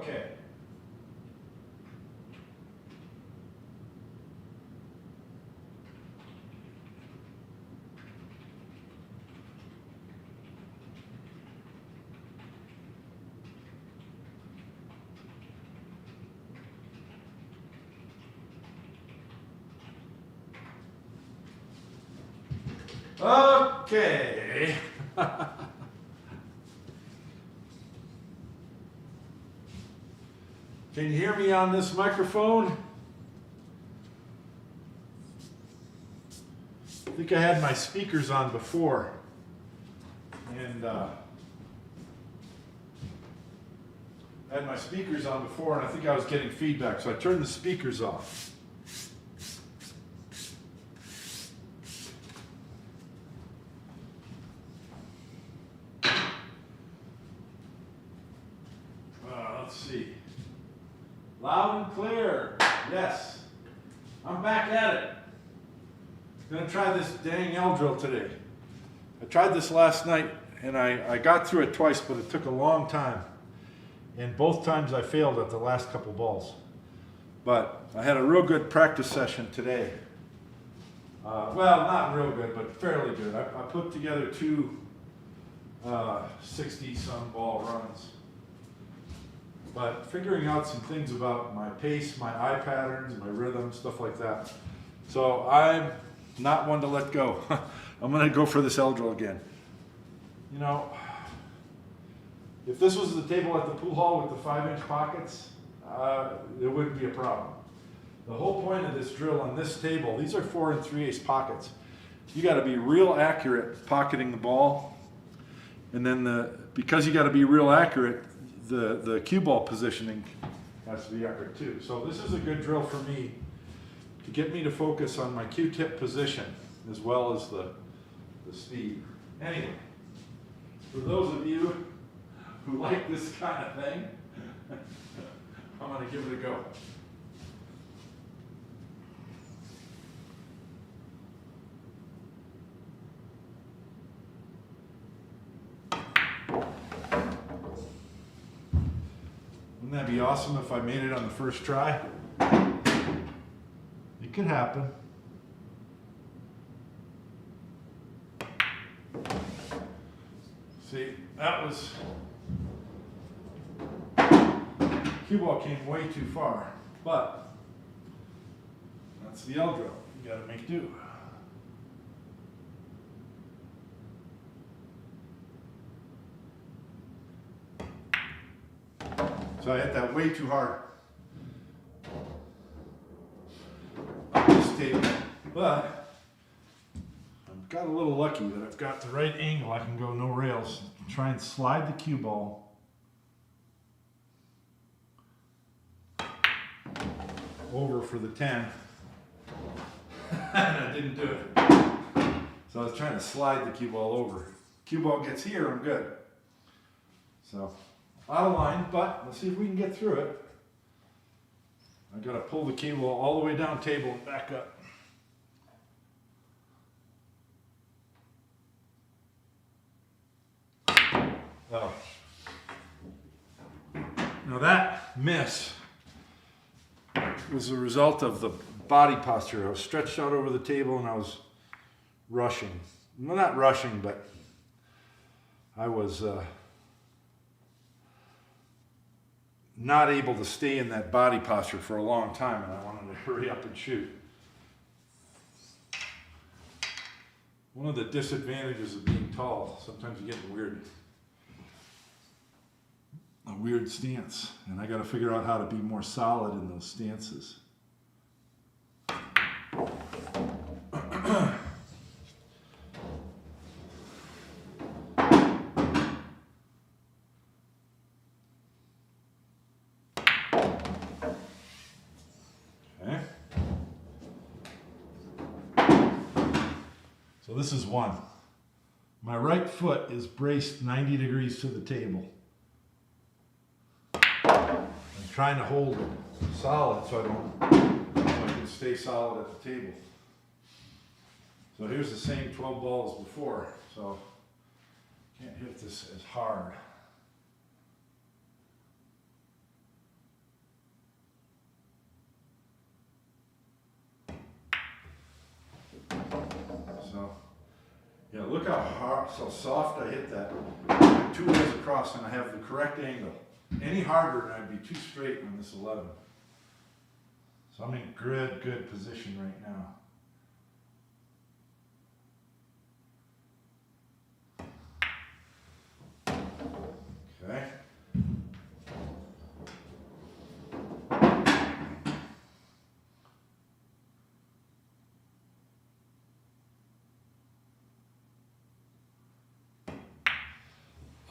Okay. Okay. Can you hear me on this microphone? I think I had my speakers on before, and I I think I was getting feedback, so I turned the speakers off. Let's see. Loud and clear. Yes. I'm back at it. I'm gonna try this dang L drill today. I tried this last night and I got through it twice, but it took a long time. And both times I failed at the last couple balls. But I had a real good practice session today. Well, not real good, but fairly good. I put together two 60-some ball runs. But figuring out some things about my pace, my eye patterns, my rhythm, stuff like that. So I'm not one to let go. I'm gonna go for this L drill again. You know, if this was the table at the pool hall with the 5-inch pockets, there wouldn't be a problem. The whole point of this drill on this table, these are 4 3/8 pockets. You gotta be real accurate pocketing the ball. And then because you gotta be real accurate, the cue ball positioning has to be accurate too. So this is a good drill for me to get me to focus on my cue tip position as well as the speed. Anyway, for those of you who like this kind of thing, I'm going to give it a go. Wouldn't that be awesome if I made it on the first try? It could happen. See, that was, cue ball came way too far, but that's the L drill. You gotta make do. So I hit that way too hard on this table, but I've got a little lucky that I've got the right angle. I can go no rails. Try and slide the cue ball over for the 10. And I didn't do it. So I was trying to slide the cue ball over. Cue ball gets here, I'm good. So out of line, but let's see if we can get through it. I gotta pull the cue ball all the way down table and back up. Oh. Now that miss was a result of the body posture. I was stretched out over the table and I was rushing. Well, not rushing, but I was not able to stay in that body posture for a long time, and I wanted to hurry up and shoot. One of the disadvantages of being tall, sometimes you get a weird stance, and I got to figure out how to be more solid in those stances. Okay. So this is one. My right foot is braced 90 degrees to the table. I'm trying to hold it solid so I can stay solid at the table. So here's the same 12 balls before, so can't hit this as hard. look how hard, so soft I hit that. 2 ways across, and I have the correct angle. Any harder and I'd be too straight on this 11. So I'm in good position right now. Okay.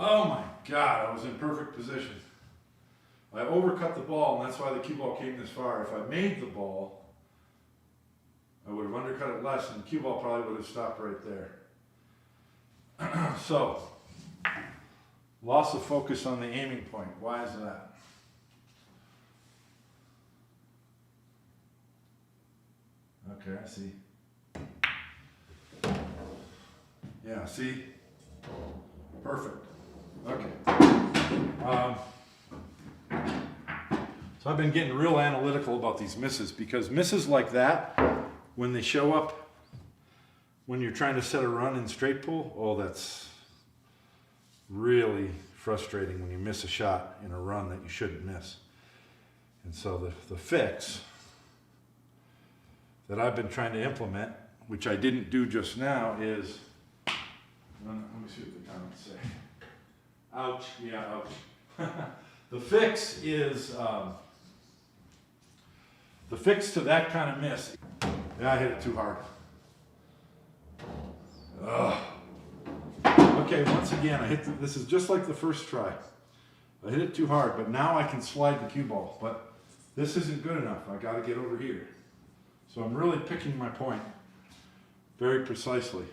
Oh my God, I was in perfect position. I overcut the ball, and that's why the cue ball came this far. If I made the ball, I would have undercut it less, and the cue ball probably would have stopped right there. So, loss of focus on the aiming point. Why is that? Okay, I see. Yeah, see? Perfect. Okay. So I've been getting real analytical about these misses, because misses like that, when they show up when you're trying to set a run in straight pull, oh, that's really frustrating when you miss a shot in a run that you shouldn't miss. And so the fix that I've been trying to implement, which I didn't do just now, is, let me see what the comments say. Ouch, yeah, ouch. The fix is, the fix to that kind of miss. Yeah, I hit it too hard. Ugh. Okay, once again, I hit this is just like the first try. I hit it too hard, but now I can slide the cue ball. But this isn't good enough. I got to get over here. So I'm really picking my point very precisely.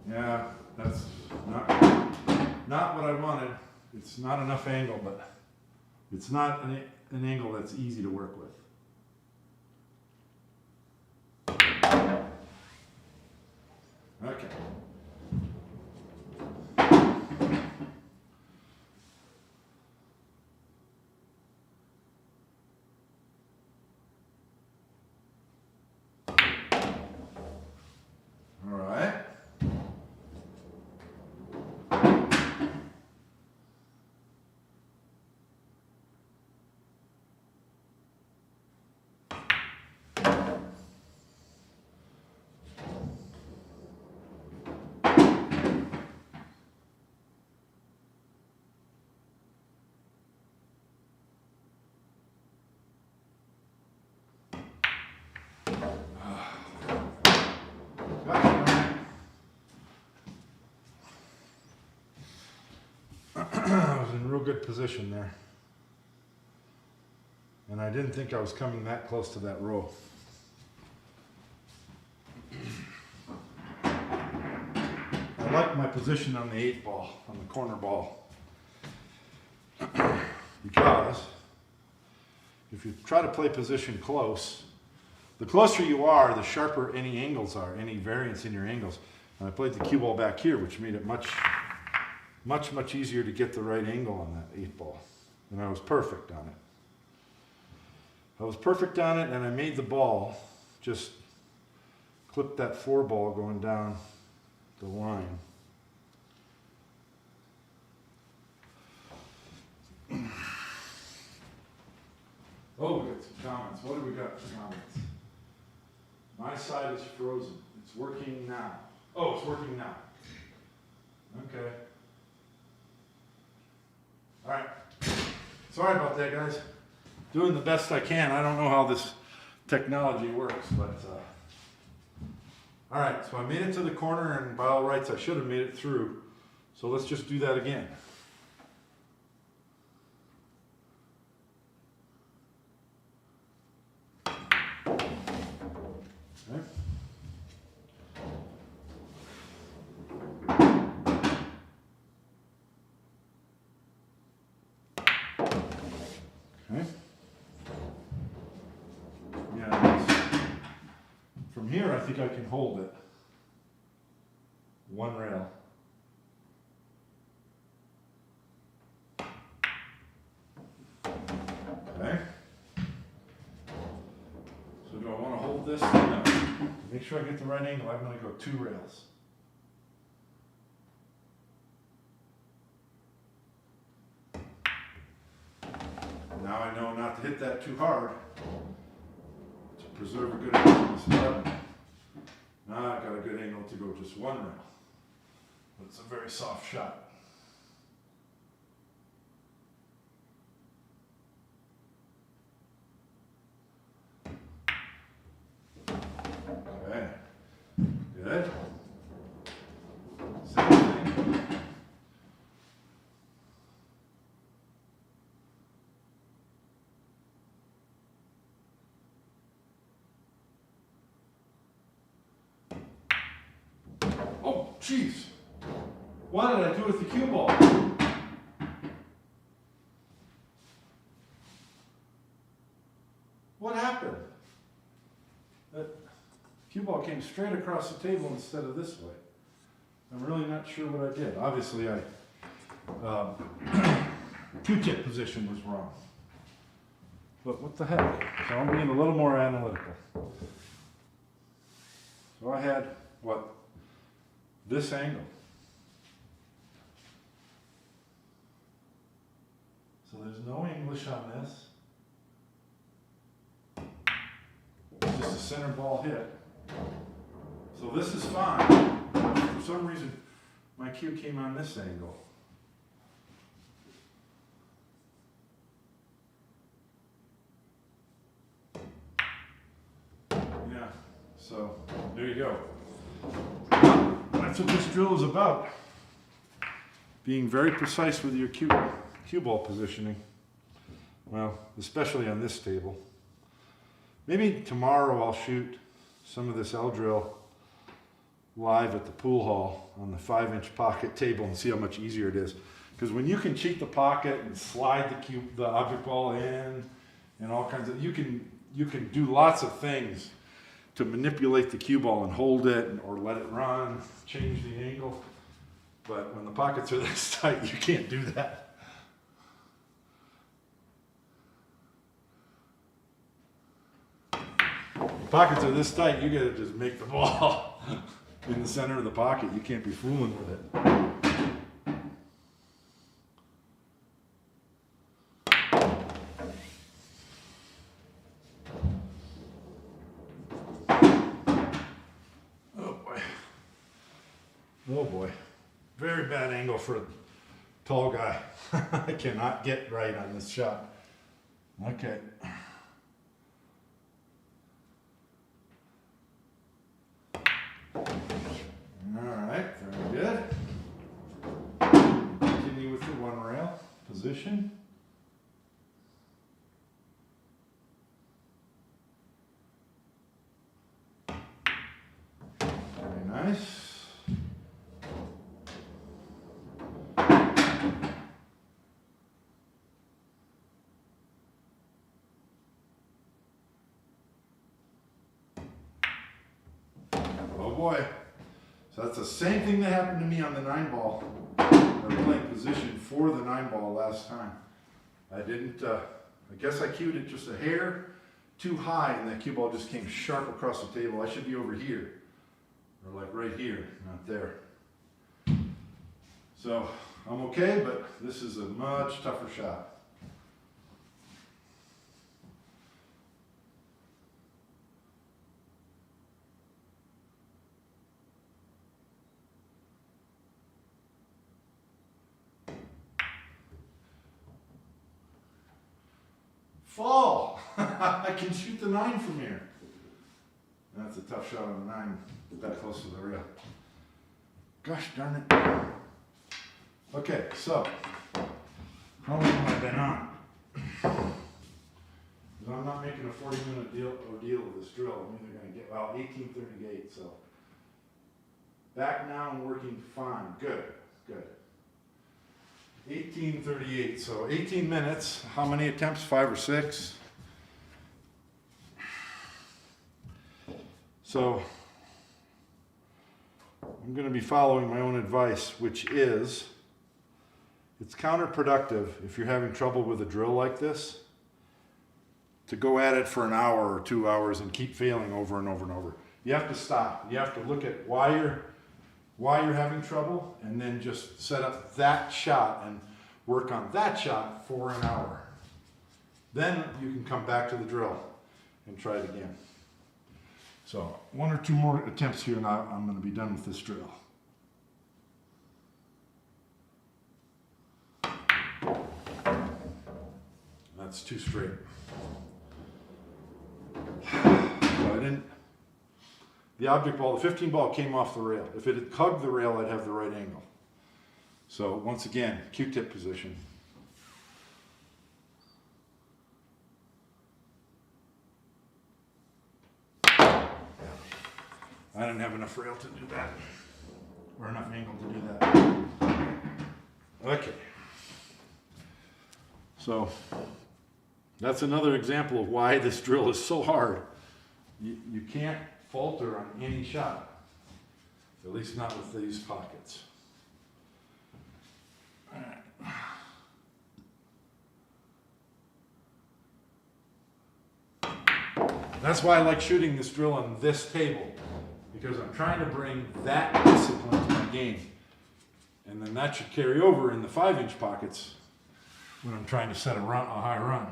Yeah, that's not what I wanted. It's not enough angle, but it's not an angle that's easy to work with. Okay. All right. I was in real good position there. And I didn't think I was coming that close to that row. I like my position on the 8 ball, on the corner ball. Because if you try to play position close, the closer you are, the sharper any angles are, any variance in your angles. And I played the cue ball back here, which made it much easier to get the right angle on that 8 ball. And I was perfect on it. I was perfect on it, and I made the ball just clip that 4 ball going down the line. Oh, we got some comments. What do we got for comments? My side is frozen. It's working now. Oh, it's working now. Okay. All right. Sorry about that, guys. Doing the best I can. I don't know how this technology works, but all right. So I made it to the corner, and by all rights, I should have made it through. So let's just do that again. Okay. Okay. Yeah, from here I think I can hold it. 1 rail. Okay. So do I want to hold this? No. Make sure I get the right angle. I'm going to go 2 rails. Now I know not to hit that too hard to preserve a good angle on this 11. Now I've got a good angle to go just 1 rail. But it's a very soft shot. Okay. Good. Same thing. Oh, jeez. What did I do with the cue ball? What happened? That cue ball came straight across the table instead of this way. I'm really not sure what I did. Obviously, Q-tip position was wrong. But what the heck? So I'm being a little more analytical. So I had, what? This angle. So there's no English on this. It's just a center ball hit. So this is fine. For some reason, my cue came on this angle. Yeah, so there you go. That's what this drill is about. Being very precise with your cue ball positioning. Well, especially on this table. Maybe tomorrow I'll shoot some of this L drill live at the pool hall on the 5-inch pocket table and see how much easier it is. Because when you can cheat the pocket and slide the object ball in and all kinds of, you can do lots of things to manipulate the cue ball and hold it or let it run, change the angle. But when the pockets are this tight, you can't do that. Pockets are this tight, you gotta just make the ball in the center of the pocket. You can't be fooling with it. Oh boy. Oh boy. Very bad angle for a tall guy. I cannot get right on this shot. Okay. Alright, very good. Continue with the 1 rail position. Very nice. Oh boy. So that's the same thing that happened to me on the 9-ball. I was playing position for the 9-ball last time. I didn't, I guess I cued it just a hair too high and that cue ball just came sharp across the table. I should be over here, or like right here, not there. So I'm okay, but this is a much tougher shot. Fall! I can shoot the 9 from here. That's a tough shot on the 9, that close to the rail. Gosh darn it. Okay, so, how long have I been on? Because I'm not making a 40-minute ordeal with this drill. I'm either going to get, well, 18:38, so. Back now and working fine. Good, good. 18:38, so 18 minutes. How many attempts? 5 or 6? So I'm going to be following my own advice, which is it's counterproductive if you're having trouble with a drill like this to go at it for an hour or 2 hours and keep failing over and over and over. You have to stop. You have to look at why you're having trouble, and then just set up that shot and work on that shot for an hour. Then you can come back to the drill and try it again. So 1 or 2 more attempts here and I'm going to be done with this drill. That's 2 straight. So the object ball, the 15 ball came off the rail. If it had hugged the rail, I'd have the right angle. So once again, Q-tip position. I didn't have enough rail to do that, or enough angle to do that. Okay. So that's another example of why this drill is so hard. You can't falter on any shot, at least not with these pockets. All right. That's why I like shooting this drill on this table, because I'm trying to bring that discipline to my game. And then that should carry over in the 5-inch pockets when I'm trying to set a high run.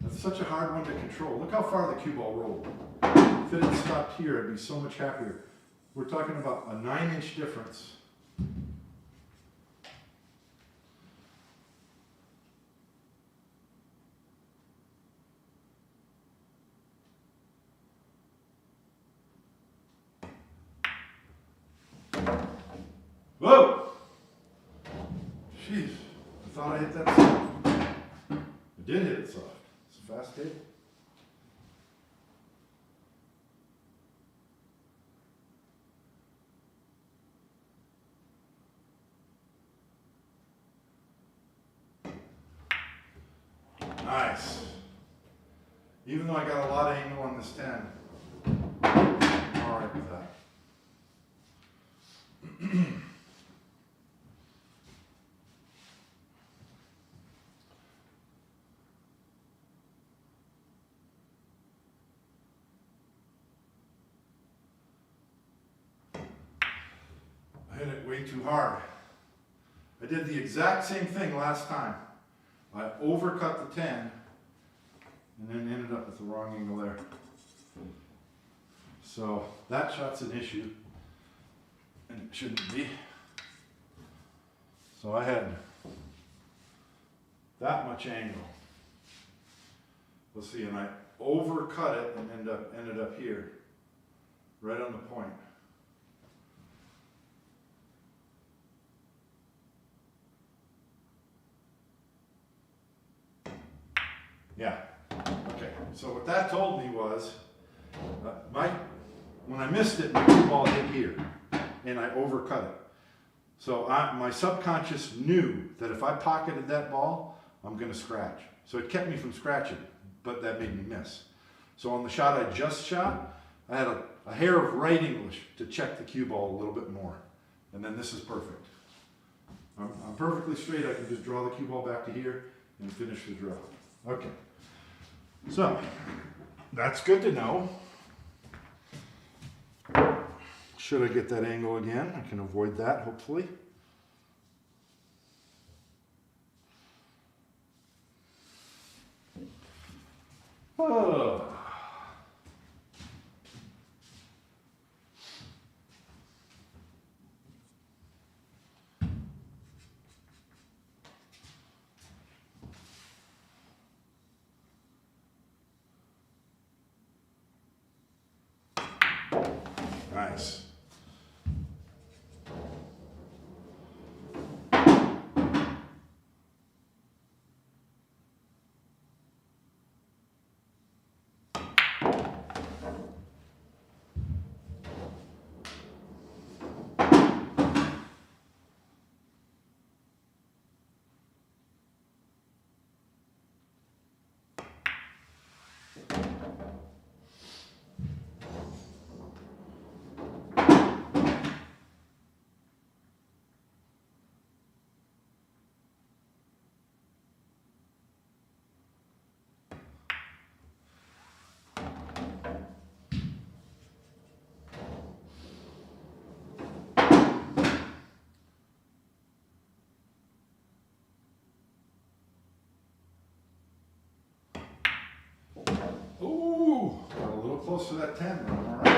That's such a hard one to control. Look how far the cue ball rolled. If it had stopped here, I'd be so much happier. We're talking about a 9-inch difference. Whoa! Jeez, I thought I hit that soft. I did hit it soft. It's a fast table. Nice. Even though I got a lot of angle on this 10, I'm all right with that. I hit it way too hard. I did the exact same thing last time. I overcut the 10 and then ended up with the wrong angle there. So that shot's an issue, and it shouldn't be. So I had that much angle. Let's see, and I overcut it and ended up here, right on the point. Yeah. Okay. So what that told me was, when I missed it, my cue ball hit here, and I overcut it. So my subconscious knew that if I pocketed that ball, I'm going to scratch. So it kept me from scratching, but that made me miss. So on the shot I just shot, I had a hair of right English to check the cue ball a little bit more, and then this is perfect. I'm perfectly straight. I can just draw the cue ball back to here and finish the drill. Okay. So, that's good to know. Should I get that angle again? I can avoid that, hopefully. Oh. Nice. close to that 10, but I'm all right.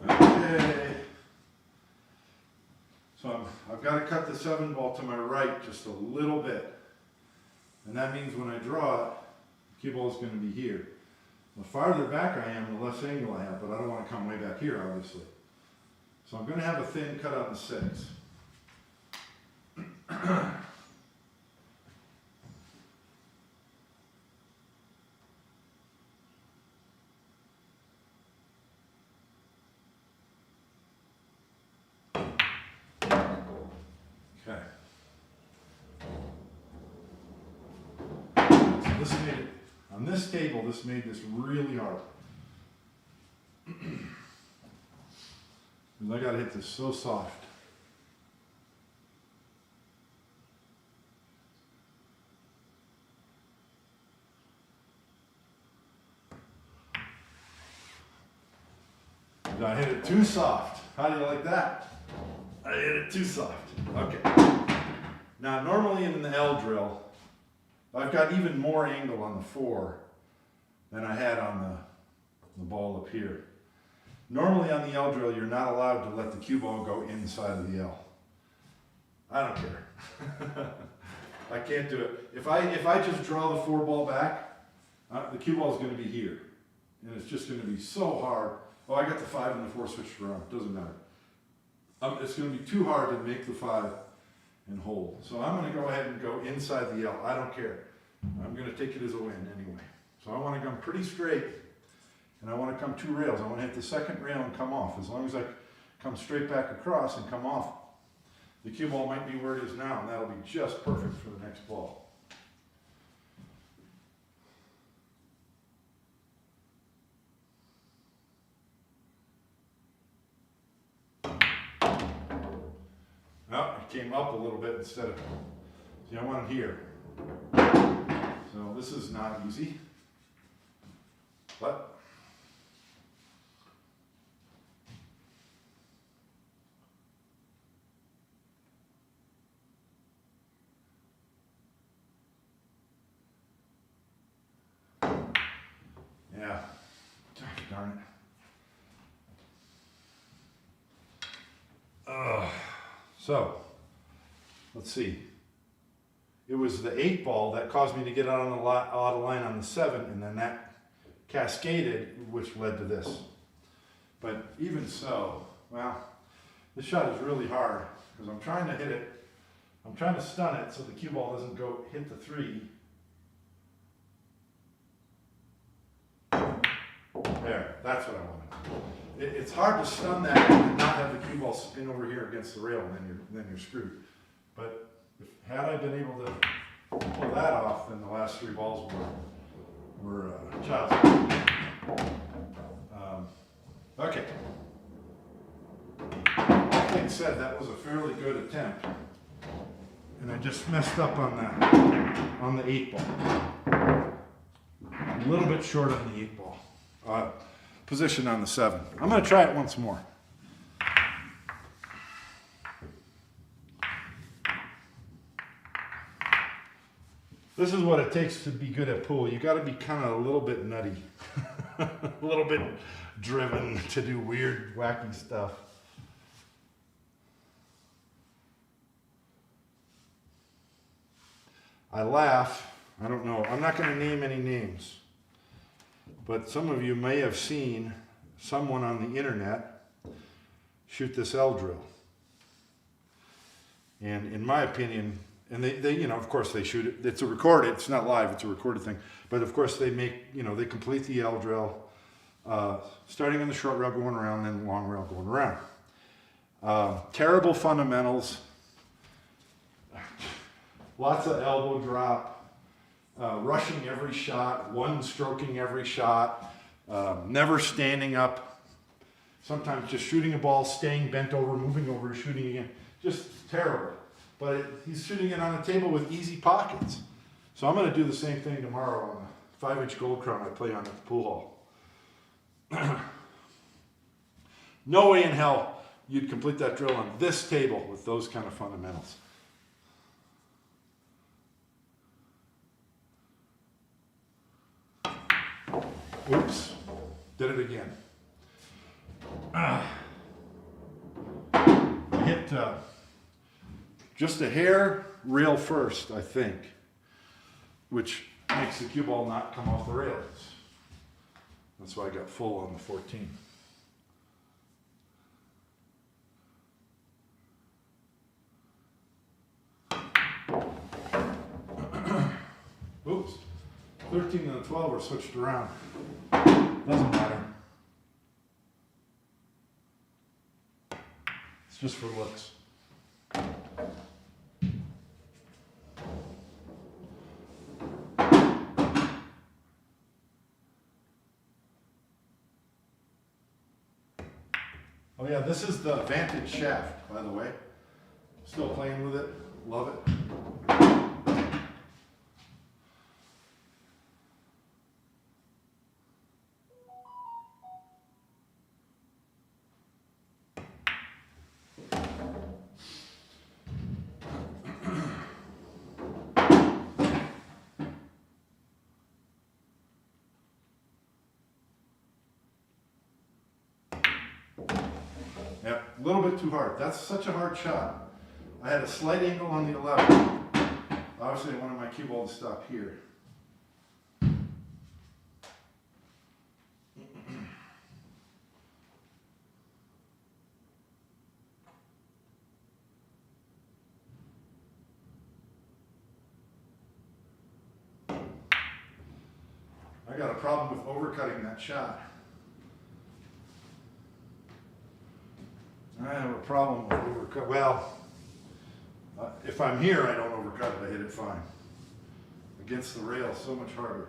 Okay. So I've got to cut the 7 ball to my right just a little bit. And that means when I draw it, the cue ball is going to be here. The farther back I am, the less angle I have, but I don't want to come way back here, obviously. So I'm going to have a thin cut on the 6. Okay. So this made it, on this table, this made this really hard. Because I got to hit this so soft. I hit it too soft. How do you like that? I hit it too soft. Okay. Now normally in the L drill, I've got even more angle on the 4 than I had on the ball up here. Normally on the L drill, you're not allowed to let the cue ball go inside of the L. I don't care. I can't do it. If I just draw the 4 ball back, the cue ball is going to be here. And it's just going to be so hard. Oh, I got the 5 and the 4 switched around. Doesn't matter. It's going to be too hard to make the 5 and hold. So I'm going to go ahead and go inside the L. I don't care. I'm going to take it as a win anyway. So I want to come pretty straight. And I want to come 2 rails. I want to hit the 2nd rail and come off. As long as I come straight back across and come off, the cue ball might be where it is now, and that'll be just perfect for the next ball. Oh, it came up a little bit instead of, see, I want it here. So this is not easy, but yeah, darn it. So, let's see. It was the 8 ball that caused me to get out on the out of line on the 7, and then that cascaded, which led to this. But even so, well, this shot is really hard because I'm trying to hit it. I'm trying to stun it so the cue ball doesn't go hit the 3. There, that's what I wanted. It's hard to stun that and not have the cue ball spin over here against the rail, and then you're screwed. But had I been able to pull that off, then the last 3 balls were child's play. Okay. All things said, that was a fairly good attempt, and I just messed up on that, on the 8 ball. A little bit short on the 8 ball. Position on the 7. I'm going to try it once more. This is what it takes to be good at pool. You got to be kind of a little bit nutty, a little bit driven to do weird, wacky stuff. I laugh. I don't know. I'm not going to name any names. But some of you may have seen someone on the internet shoot this L drill. And in my opinion, and they, you know, of course they shoot it. It's a recorded, it's not live, it's a recorded thing. But of course they make, you know, they complete the L drill, starting on the short rail going around and then the long rail going around. Terrible fundamentals. Lots of elbow drop, rushing every shot, one stroking every shot, never standing up. Sometimes just shooting a ball, staying bent over, moving over, shooting again. Just terrible. But he's shooting it on a table with easy pockets. So I'm going to do the same thing tomorrow on the 5-inch Gold Crown I play on at the pool hall. No way in hell you'd complete that drill on this table with those kind of fundamentals. Oops, did it again. I hit just a hair rail first, I think, which makes the cue ball not come off the rails. That's why I got full on the 14. Oops, 13 and the 12 are switched around. Doesn't matter. It's just for looks. Oh yeah, this is the Vantage shaft, by the way. Still playing with it, love it. Yeah, a little bit too hard. That's such a hard shot. I had a slight angle on the 11. Obviously, I wanted my cue ball to stop here. I got a problem with overcutting that shot. I have a problem with overcut. Well, if I'm here, I don't overcut it. I hit it fine. Against the rail, so much harder.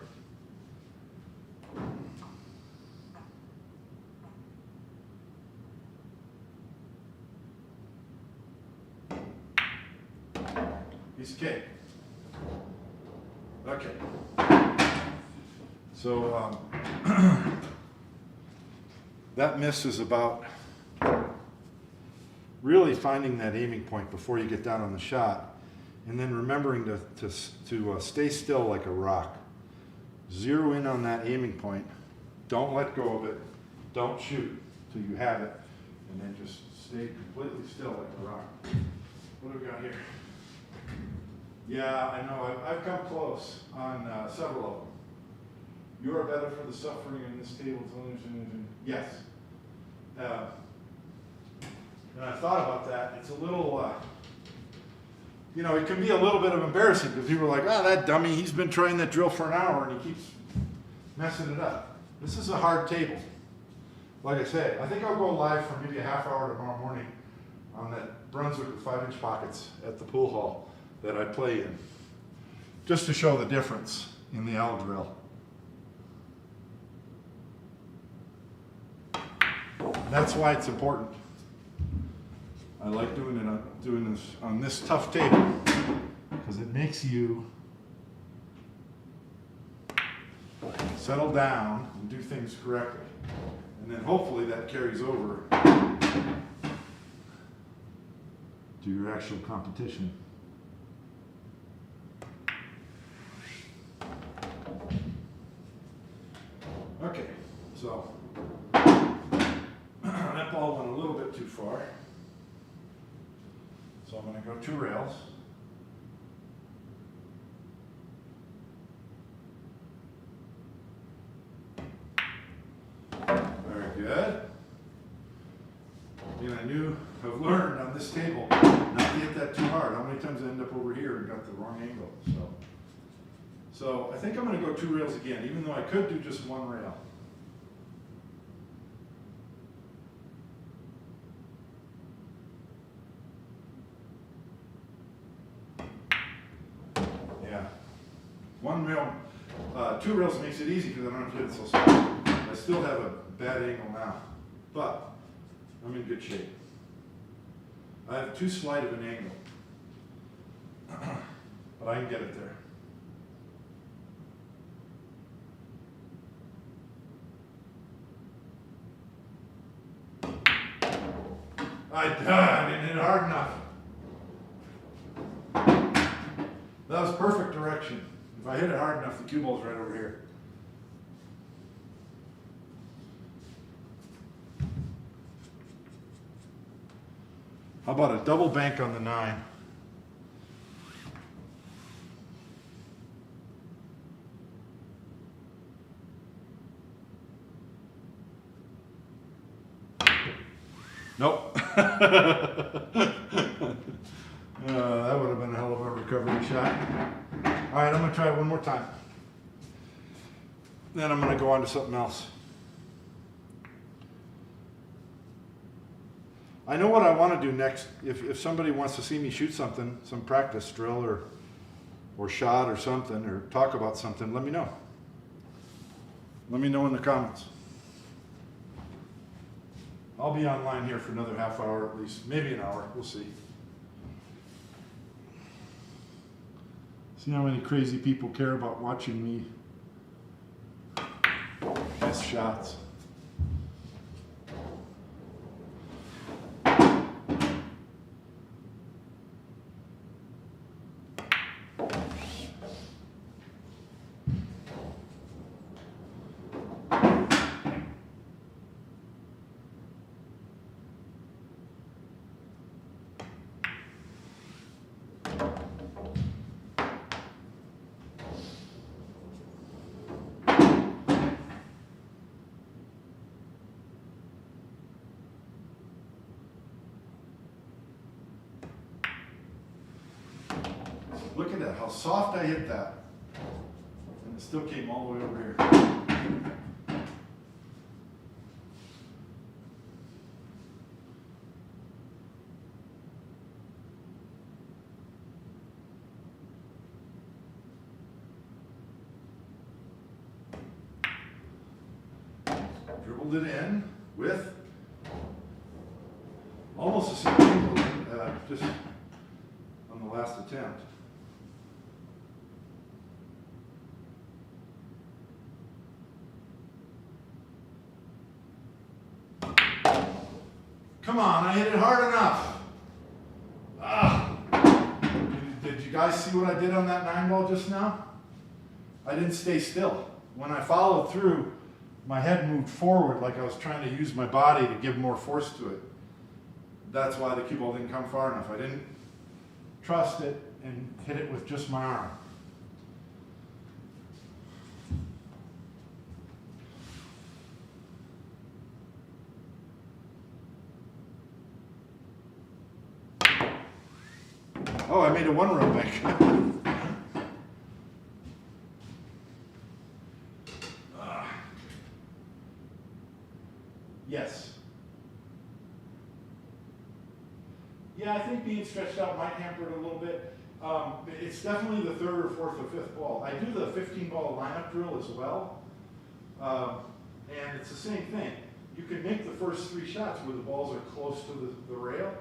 Piece of cake. Okay. So that miss is about really finding that aiming point before you get down on the shot, and then remembering to stay still like a rock. Zero in on that aiming point. Don't let go of it. Don't shoot till you have it, and then just stay completely still like a rock. What do we got here? Yeah, I know. I've come close on several of them. You are better for the suffering in this table. Yes. And I thought about that. It's a little, you know, it can be a little bit of embarrassing because people are like, oh, that dummy, he's been trying that drill for an hour and he keeps messing it up. This is a hard table. Like I said, I think I'll go live for maybe a half hour tomorrow morning on that Brunswick with 5-inch pockets at the pool hall that I play in, just to show the difference in the L drill. That's why it's important. I like doing this on this tough table because it makes you settle down and do things correctly. And then hopefully that carries over to your actual competition. Okay, so that ball went a little bit too far. So I'm going to go 2 rails. Very good. And I've learned on this table not to hit that too hard. How many times I end up over here and got the wrong angle? So I think I'm going to go 2 rails again, even though I could do just 1 rail. Yeah. 1 rail, 2 rails makes it easy because I don't have to hit it so soft. I still have a bad angle now, but I'm in good shape. I have too slight of an angle, but I can get it there. I didn't hit it hard enough. That was perfect direction. If I hit it hard enough, the cue ball's right over here. How about a double bank on the 9? Nope. That would have been a hell of a recovery shot. All right, I'm going to try it one more time. Then I'm going to go on to something else. I know what I want to do next. If somebody wants to see me shoot something, some practice drill or shot or something, or talk about something, let me know. Let me know in the comments. I'll be online here for another half hour at least, maybe an hour, we'll see. See how many crazy people care about watching me miss shots. Look at that, how soft I hit that. And it still came all the way over here. Dribbled it in with almost the same angle, just on the last attempt. Come on, I hit it hard enough. Did you guys see what I did on that 9 ball just now? I didn't stay still. When I followed through, my head moved forward like I was trying to use my body to give more force to it. That's why the cue ball didn't come far enough. I didn't trust it and hit it with just my arm. Oh, I made a 1 rail bank. Yes. Yeah, I think being stretched out might hamper it a little bit. It's definitely the 3rd or 4th or 5th ball. I do the 15 ball lineup drill as well. And it's the same thing. You can make the first 3 shots where the balls are close to the rail.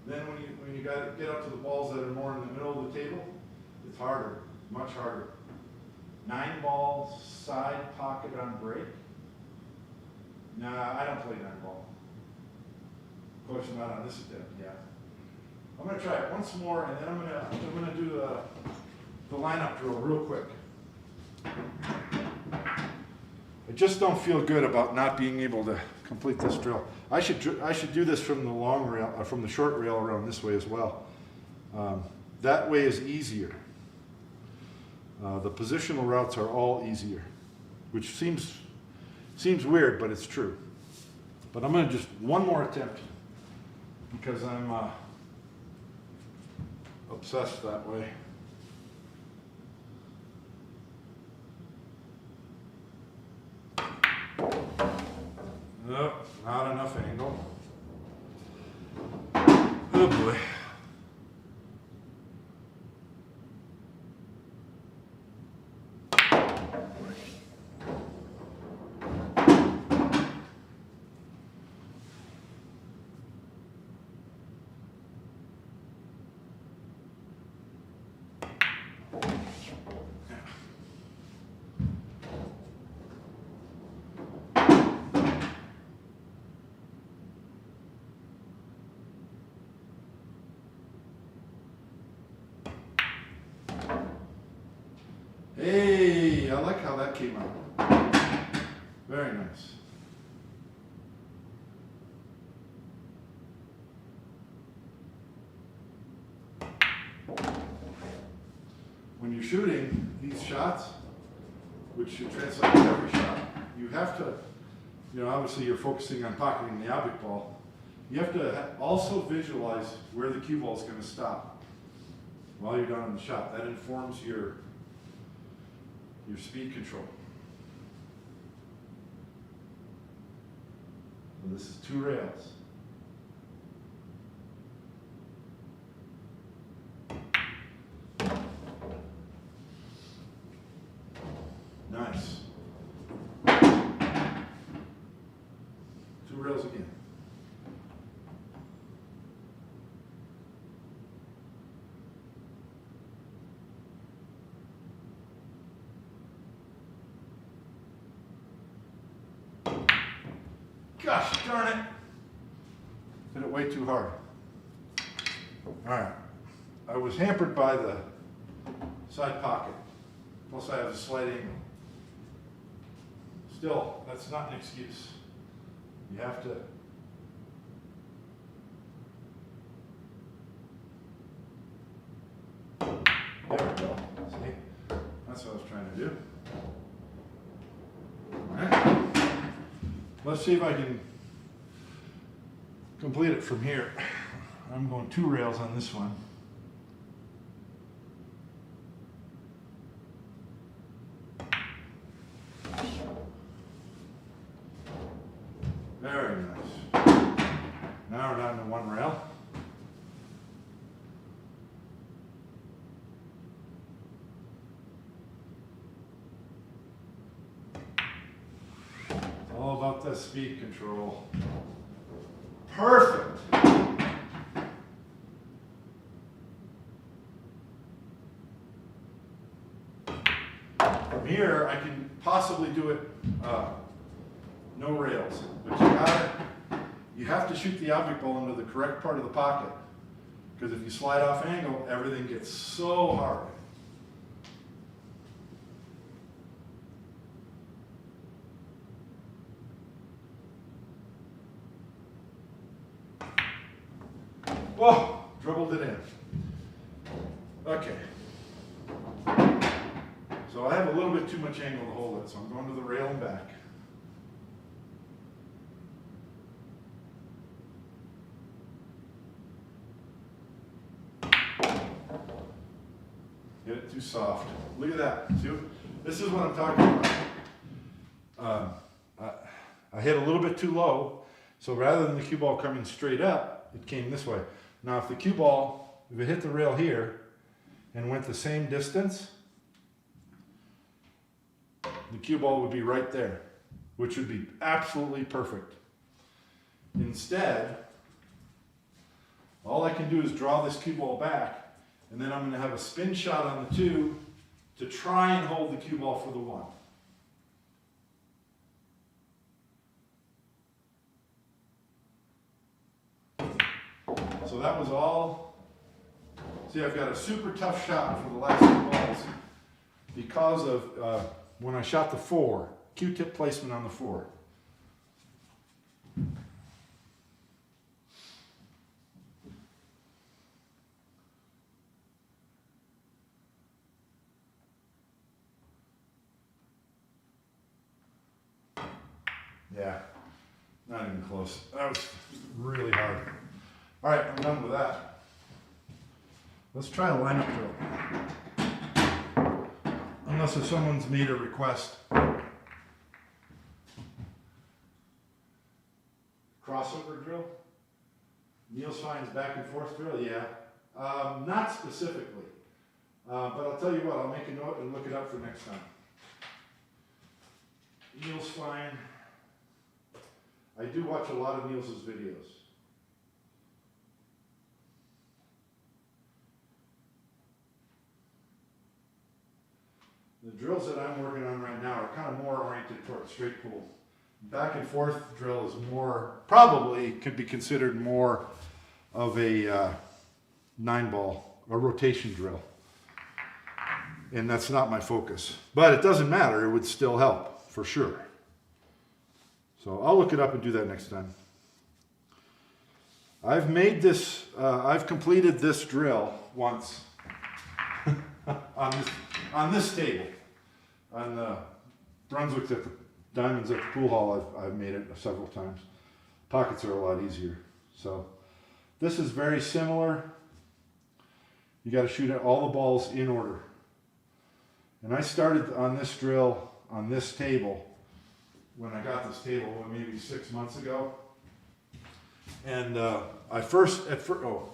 Then when you get up to the balls that are more in the middle of the table, it's harder, much harder. 9 ball side pocket on break. Nah, I don't play 9 ball. Of course, not on this attempt. Yeah. I'm gonna try it once more, and then I'm gonna do the lineup drill real quick. I just don't feel good about not being able to complete this drill. I should do this from the long rail, from the short rail around this way as well. That way is easier. The positional routes are all easier, which seems weird, but it's true. But I'm gonna just one more attempt because I'm obsessed that way. Nope, not enough angle. Oh boy. Hey, I like how that came out. Very nice. When you're shooting these shots, which should translate to every shot, you have to, obviously you're focusing on pocketing the object ball. You have to also visualize where the cue ball is going to stop while you're done in the shot. That informs your speed control. So this is 2 rails. Nice. 2 rails again. Gosh darn it. Did it way too hard. All right. I was hampered by the side pocket. Plus I have a slight angle. Still, that's not an excuse. You have to. There we go. See? That's what I was trying to do. All right. Let's see if I can complete it from here. I'm going 2 rails on this one. Very nice. Now we're down to 1 rail. It's all about the speed control. Perfect. From here, I can possibly do it no rails, but you have to shoot the object ball into the correct part of the pocket, because if you slide off angle, everything gets so hard. Whoa, dribbled it in. Okay. So I have a little bit too much angle to hold it, so I'm going to the rail and back. Get it too soft. Look at that. See, this is what I'm talking about. I hit a little bit too low, so rather than the cue ball coming straight up, it came this way. Now if the cue ball, if it hit the rail here and went the same distance, the cue ball would be right there, which would be absolutely perfect. Instead, all I can do is draw this cue ball back, and then I'm going to have a spin shot on the 2 to try and hold the cue ball for the 1. So that was all. See, I've got a super tough shot for the last 2 balls because of when I shot the 4, Q-tip placement on the 4. Yeah, not even close. That was really hard. All right, I'm done with that. Let's try a lineup drill. Unless if someone's made a request. Crossover drill? Neil's finds back and forth drill? Yeah. Not specifically. But I'll tell you what, I'll make a note and look it up for next time. Neil's fine. I do watch a lot of Neil's videos. The drills that I'm working on right now are kind of more oriented toward straight pull. Back and forth drill is more, probably could be considered more of a 9-ball, a rotation drill. And that's not my focus. But it doesn't matter, it would still help, for sure. So I'll look it up and do that next time. I've made this, I've completed this drill once on this table. On the Brunswick at the Diamonds at the pool hall, I've made it several times. Pockets are a lot easier. So this is very similar. You got to shoot at all the balls in order. And I started on this drill on this table when I got this table maybe 6 months ago. And oh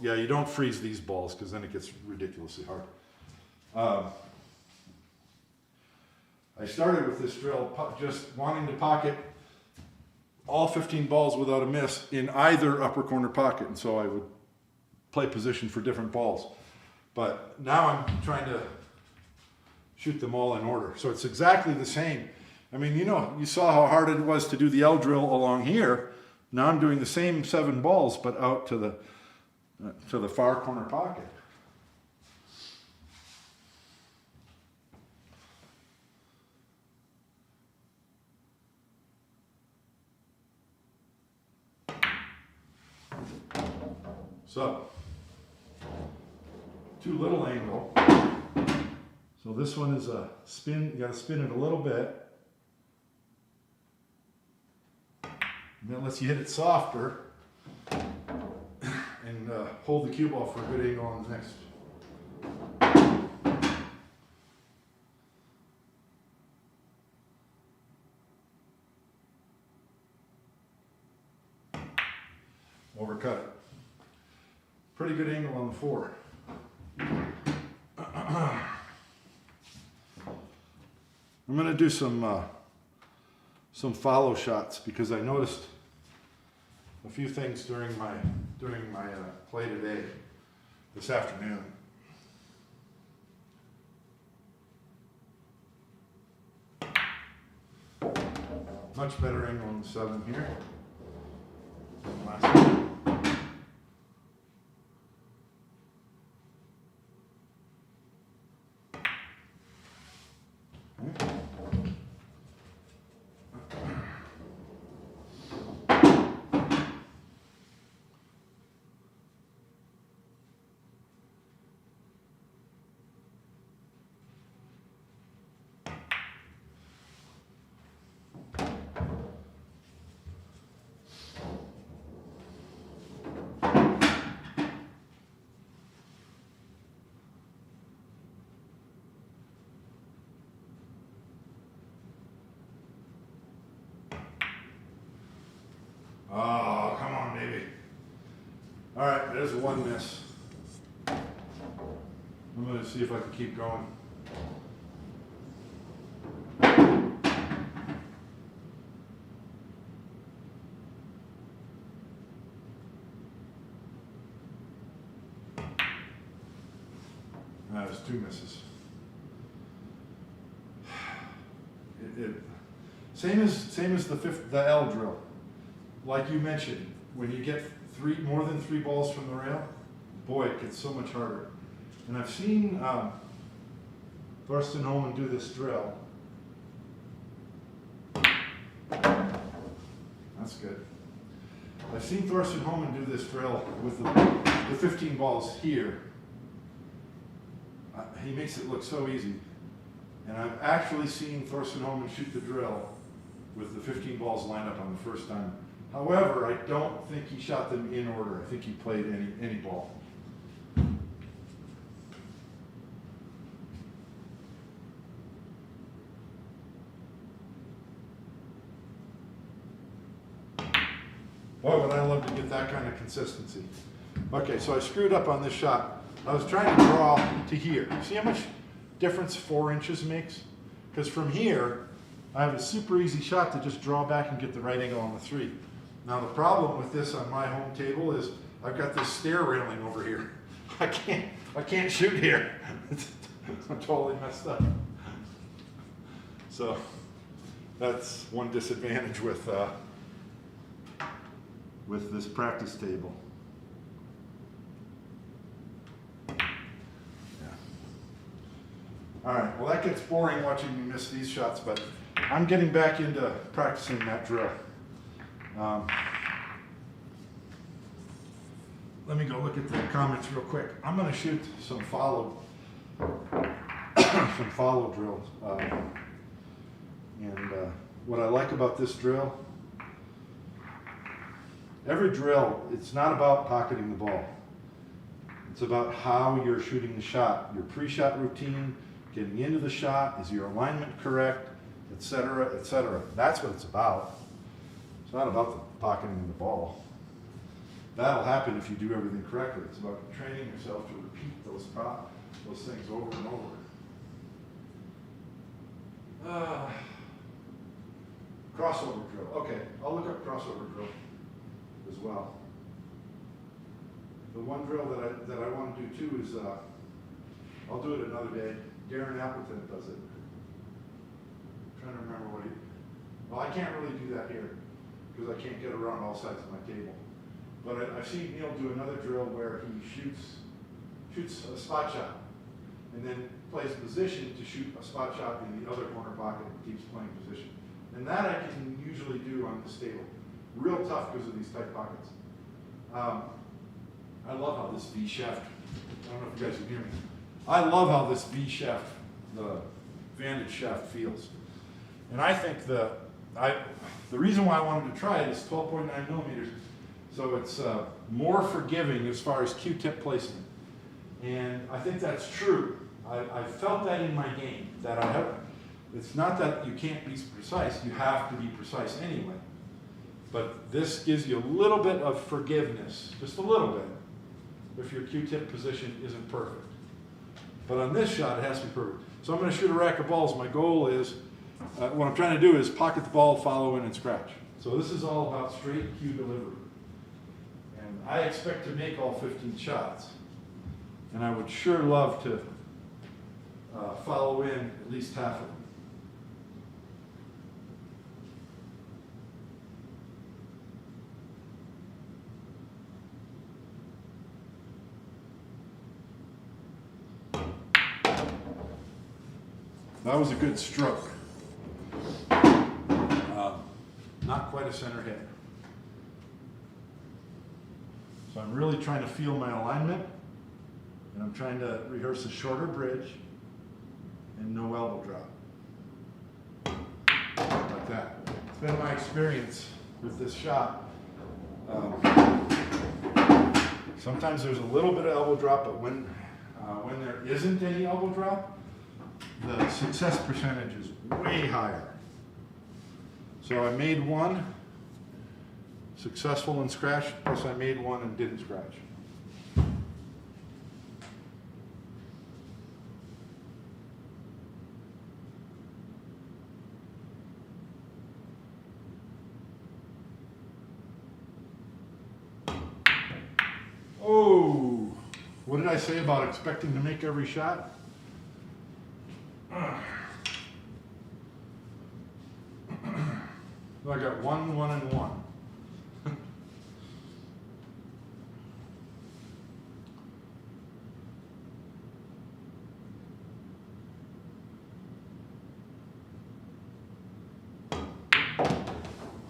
yeah, you don't freeze these balls because then it gets ridiculously hard. I started with this drill just wanting to pocket all 15 balls without a miss in either upper corner pocket, and so I would play position for different balls. But now I'm trying to shoot them all in order. So it's exactly the same. I mean, you saw how hard it was to do the L drill along here. Now I'm doing the same 7 balls, but out to the far corner pocket. So, too little angle. So this one is a spin, you gotta spin it a little bit. And that lets you hit it softer and hold the cue ball for a good angle on the next. Overcut it. Pretty good angle on the 4. I'm going to do some follow shots because I noticed a few things during my play today, this afternoon. Much better angle on the 7 here. Last one. Oh, come on, baby. All right, there's one miss. I'm going to see if I can keep going. There's 2 misses. Same as the L drill. Like you mentioned, when you get more than 3 balls from the rail, boy, it gets so much harder. And I've seen Thorsten Hohmann do this drill. That's good. I've seen Thorsten Hohmann do this drill with the 15 balls here. He makes it look so easy. And I've actually seen Thorsten Hohmann shoot the drill with the 15 balls lined up on the first time. However, I don't think he shot them in order. I think he played any ball. Boy, would I love to get that kind of consistency. Okay, so I screwed up on this shot. I was trying to draw to here. See how much difference 4 inches makes? Because from here, I have a super easy shot to just draw back and get the right angle on the 3. Now the problem with this on my home table is I've got this stair railing over here. I can't shoot here. I'm totally messed up. So that's one disadvantage with this practice table. All right, well that gets boring watching me miss these shots, but I'm getting back into practicing that drill. Let me go look at the comments real quick. I'm gonna shoot some follow drills. What I like about this drill, every drill, it's not about pocketing the ball. It's about how you're shooting the shot, your pre-shot routine, getting into the shot, is your alignment correct, etc., etc. That's what it's about. It's not about the pocketing the ball. That'll happen if you do everything correctly. It's about training yourself to repeat those things over and over. Crossover drill. Okay, I'll look up crossover drill as well. The one drill that I want to do too is, I'll do it another day. Darren Appleton does it. I'm trying to remember what well, I can't really do that here because I can't get around all sides of my table. But I've seen Neil do another drill where he shoots a spot shot and then plays position to shoot a spot shot in the other corner pocket and keeps playing position. And that I can usually do on this table. Real tough because of these tight pockets. I love how this V shaft, I don't know if you guys can hear me. I love how this V shaft, the Vantage shaft feels. And I think the reason why I wanted to try it is 12.9 millimeters. So it's more forgiving as far as Q-tip placement. And I think that's true. I felt that in my game, that it's not that you can't be precise, you have to be precise anyway. But this gives you a little bit of forgiveness, just a little bit, if your Q-tip position isn't perfect. But on this shot, it has to be perfect. So I'm going to shoot a rack of balls. My goal is, what I'm trying to do is pocket the ball, follow in, and scratch. So this is all about straight cue delivery. And I expect to make all 15 shots. And I would sure love to follow in at least half of them. That was a good stroke. Not quite a center hit. So I'm really trying to feel my alignment, and I'm trying to rehearse a shorter bridge and no elbow drop. Like that. It's been my experience with this shot. Sometimes there's a little bit of elbow drop, but when there isn't any elbow drop, the success percentage is way higher. So I made one successful and scratched, plus I made one and didn't scratch. Oh, what did I say about expecting to make every shot? Well, I got 1, 1, and 1.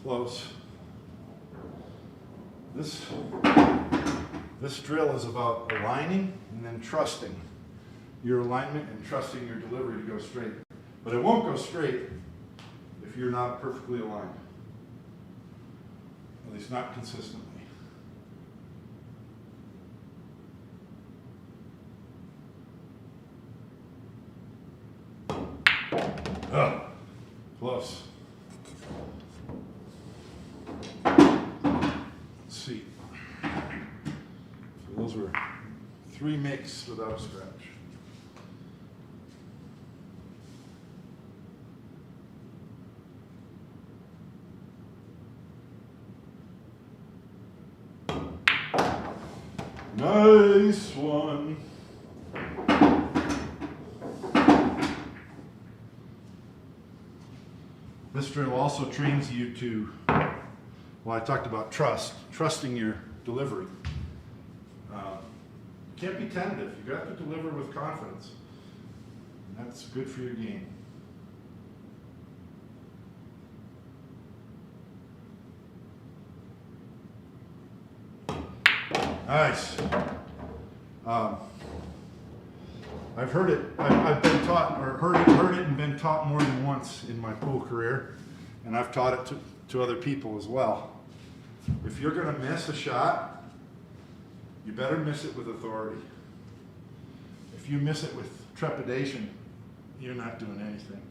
Close. This drill is about aligning and then trusting your alignment and trusting your delivery to go straight. But it won't go straight if you're not perfectly aligned. At least not consistently. Close. those were 3 makes without a scratch. Nice one. This drill also trains you to, well, I talked about trusting your delivery. You can't be tentative. You got to deliver with confidence. And that's good for your game. Nice. I've heard it. I've been taught, or heard it and been taught more than once in my pool career, and I've taught it to other people as well. If you're going to miss a shot, you better miss it with authority. If you miss it with trepidation, you're not doing anything.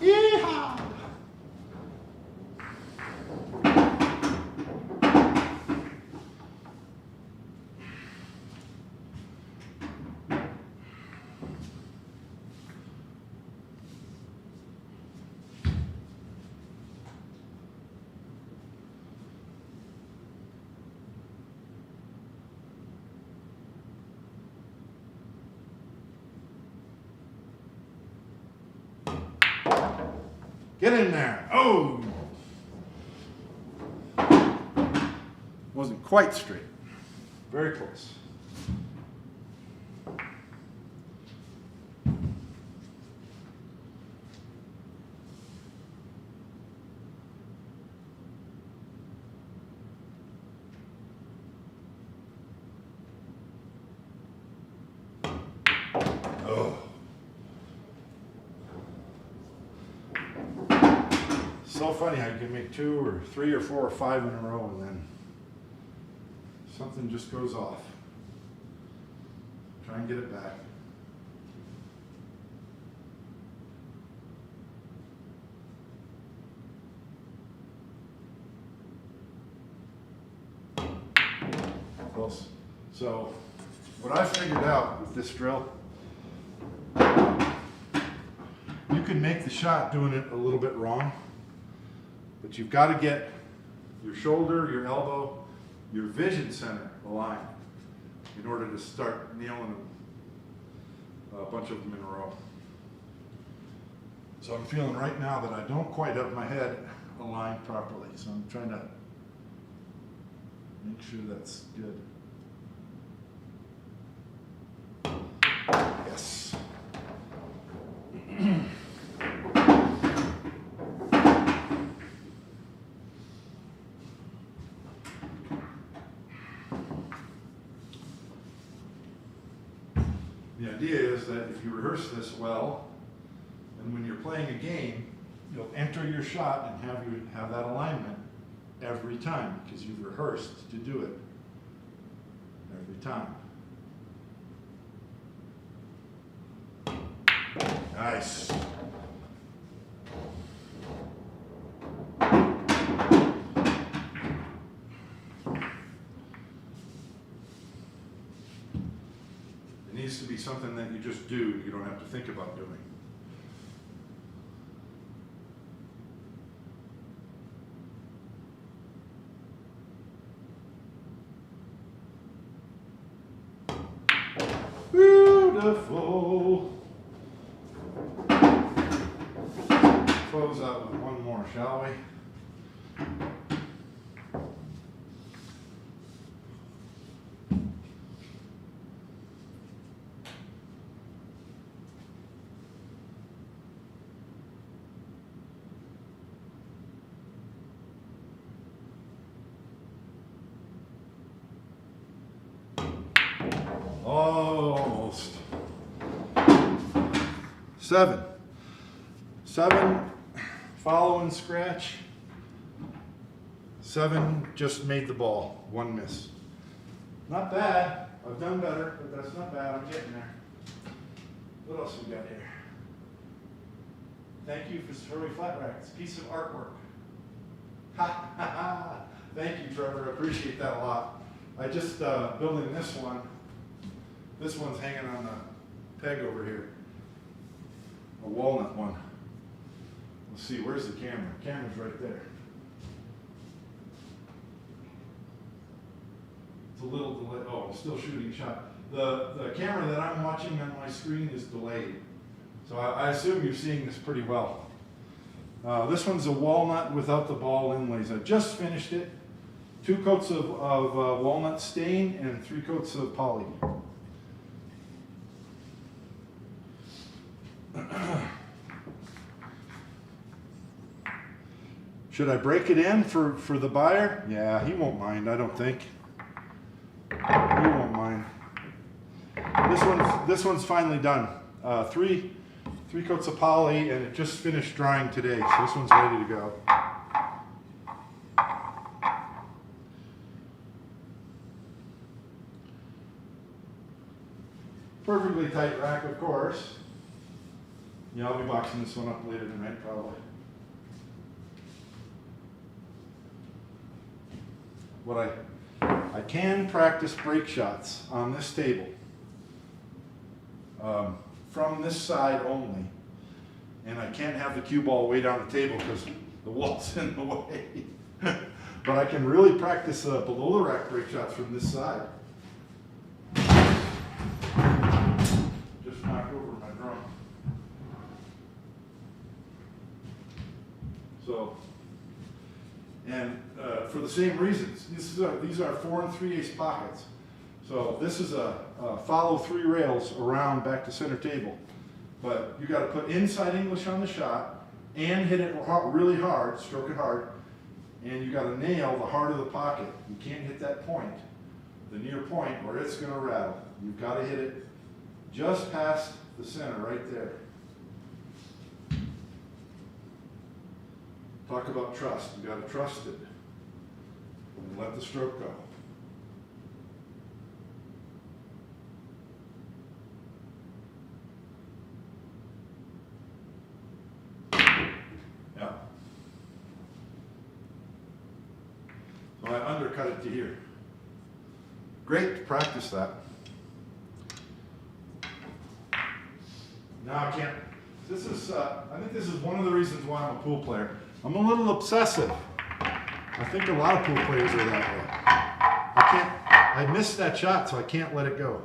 Yeehaw! Get in there. Oh! Wasn't quite straight. Very close. Oh. So funny how you can make 2 or 3 or 4 or 5 in a row and then something just goes off. Try and get it back. Close. So what I figured out with this drill, you can make the shot doing it a little bit wrong. But you've got to get your shoulder, your elbow, your vision center aligned in order to start nailing a bunch of them in a row. So I'm feeling right now that I don't quite have my head aligned properly. So I'm trying to make sure that's good. Yes. The idea is that if you rehearse this well, and when you're playing a game, you'll enter your shot and have that alignment every time because you've rehearsed to do it every time. Nice. It needs to be something that you just do, you don't have to think about doing. Beautiful. Close out with one more, shall we? Almost. 7. 7 following scratch. 7 just made the ball. 1 miss. Not bad. I've done better, but that's not bad. I'm getting there. What else we got here? Thank you for Surly Flat Rack. It's a piece of artwork. Ha ha ha! Thank you, Trevor. I appreciate that a lot. I just building this one. This one's hanging on the peg over here. A walnut one. Let's see, where's the camera? Camera's right there. It's a little delayed. Oh, I'm still shooting shot. The camera that I'm watching on my screen is delayed. So I assume you're seeing this pretty well. This one's a walnut without the ball inlays. I just finished it. 2 coats of walnut stain and 3 coats of poly. Should I break it in for the buyer? Yeah, he won't mind, I don't think. He won't mind. This one's finally done. 3 coats of poly, and it just finished drying today, so this one's ready to go. Perfectly tight rack, of course. Yeah, I'll be boxing this one up later tonight, probably. I can practice break shots on this table from this side only, and I can't have the cue ball way down the table because the wall's in the way. But I can really practice below the rack break shots from this side. Just knocked over my drum. So, and for the same reasons, these are 4 3/8 pockets. So this is a follow 3 rails around back to center table. But you got to put inside English on the shot and hit it really hard, stroke it hard, and you got to nail the heart of the pocket. You can't hit that point, the near point where it's going to rattle. You've got to hit it just past the center right there. Talk about trust. You got to trust it and let the stroke go. Yeah. So I undercut it to here. Great to practice that. Now I can't. This is. I think this is one of the reasons why I'm a pool player. I'm a little obsessive. I think a lot of pool players are that way. I missed that shot, so I can't let it go.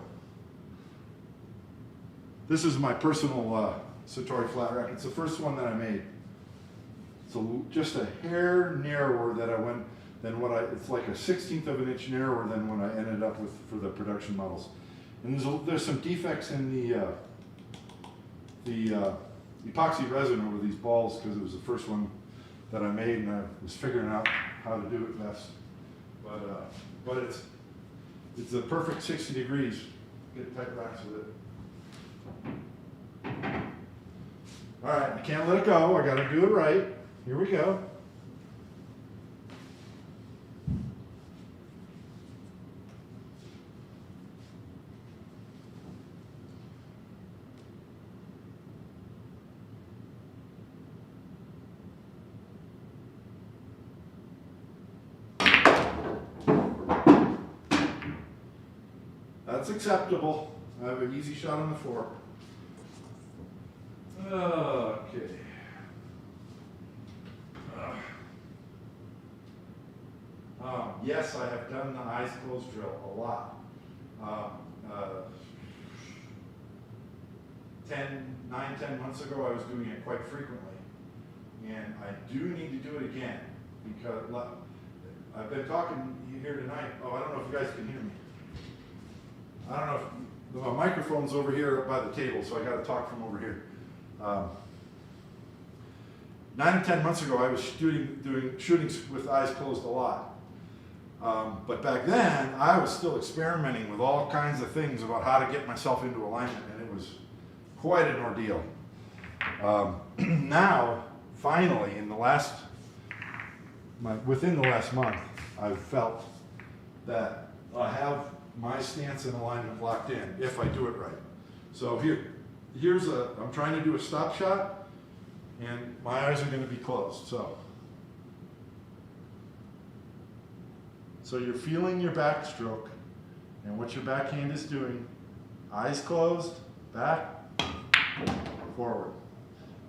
This is my personal Satori flat rack. It's the first one that I made. It's just a hair narrower than what it's like a 1/16 of an inch narrower than what I ended up with for the production models. And there's some defects in the epoxy resin over these balls because it was the first one that I made, and I was figuring out how to do it best. But it's a perfect 60 degrees. Get tight racks with it. All right, I can't let it go. I got to do it right. Here we go. That's acceptable. I have an easy shot on the 4. Okay. Yes, I have done the eyes closed drill a lot. 9-10 months ago, I was doing it quite frequently. And I do need to do it again because I've been talking here tonight. Oh, I don't know if you guys can hear me. I don't know if my microphone's over here by the table, so I got to talk from over here. 9 to 10 months ago, I was doing shootings with eyes closed a lot. But back then, I was still experimenting with all kinds of things about how to get myself into alignment, and it was quite an ordeal. Now, finally, within the last month, I've felt that I have my stance and alignment locked in if I do it right. So I'm trying to do a stop shot, and my eyes are going to be closed. So So you're feeling your backstroke and what your backhand is doing. Eyes closed, back, forward.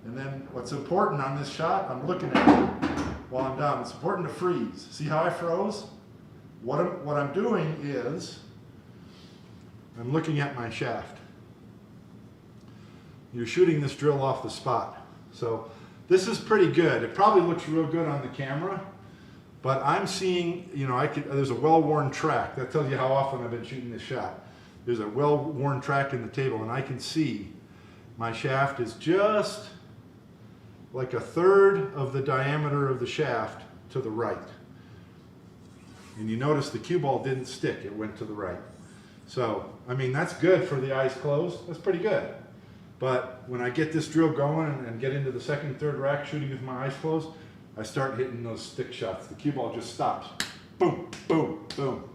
And then what's important on this shot, I'm looking at it while I'm down. It's important to freeze. See how I froze? What I'm doing is, I'm looking at my shaft. You're shooting this drill off the spot. So this is pretty good. It probably looks real good on the camera, but I'm seeing, you know, there's a well-worn track. That tells you how often I've been shooting this shot. There's a well-worn track in the table, and I can see my shaft is just like a third of the diameter of the shaft to the right. And you notice the cue ball didn't stick, it went to the right. So, I mean, that's good for the eyes closed. That's pretty good. But when I get this drill going and get into the second, third rack shooting with my eyes closed, I start hitting those stick shots. The cue ball just stops. Boom, boom, boom.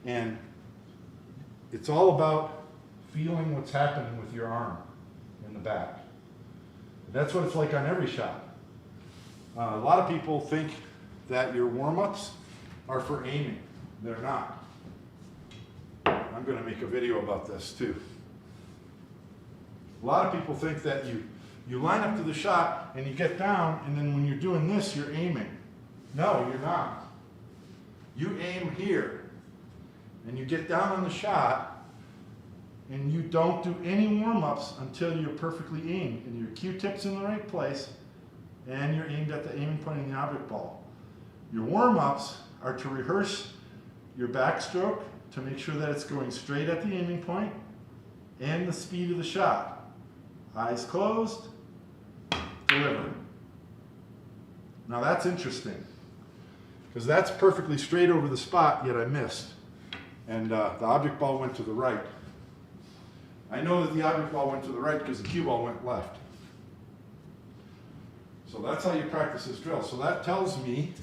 And it's all about feeling what's happening with your arm in the back. That's what it's like on every shot. A lot of people think that your warm-ups are for aiming. They're not. I'm going to make a video about this too. A lot of people think that you line up to the shot and you get down, and then when you're doing this, you're aiming. No, you're not. You aim here, and you get down on the shot, and you don't do any warm-ups until you're perfectly aimed, and your Q-tip's in the right place, and you're aimed at the aiming point in the object ball. Your warm-ups are to rehearse your backstroke to make sure that it's going straight at the aiming point and the speed of the shot. Eyes closed, deliver. Now that's interesting, because that's perfectly straight over the spot, yet I missed. And the object ball went to the right. I know that the object ball went to the right because the cue ball went left. So that's how you practice this drill. So that tells me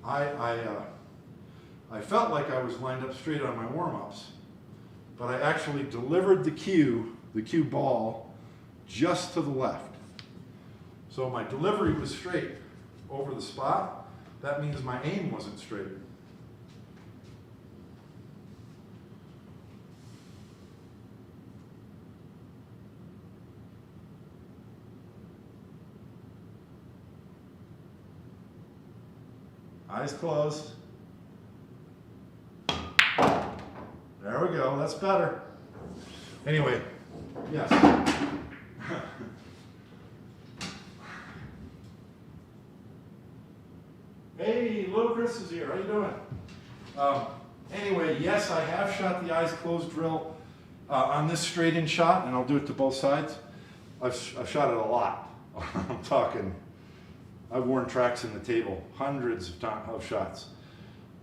I felt like I was lined up straight on my warm-ups, but I actually delivered the cue ball just to the left. So my delivery was straight over the spot. That means my aim wasn't straight. Eyes closed. There we go, that's better. Anyway, yes. Hey, little Chris is here, how you doing? Anyway, yes, I have shot the eyes closed drill on this straight-in shot, and I'll do it to both sides. I've shot it a lot. I'm talking, I've worn tracks in the table, hundreds of shots.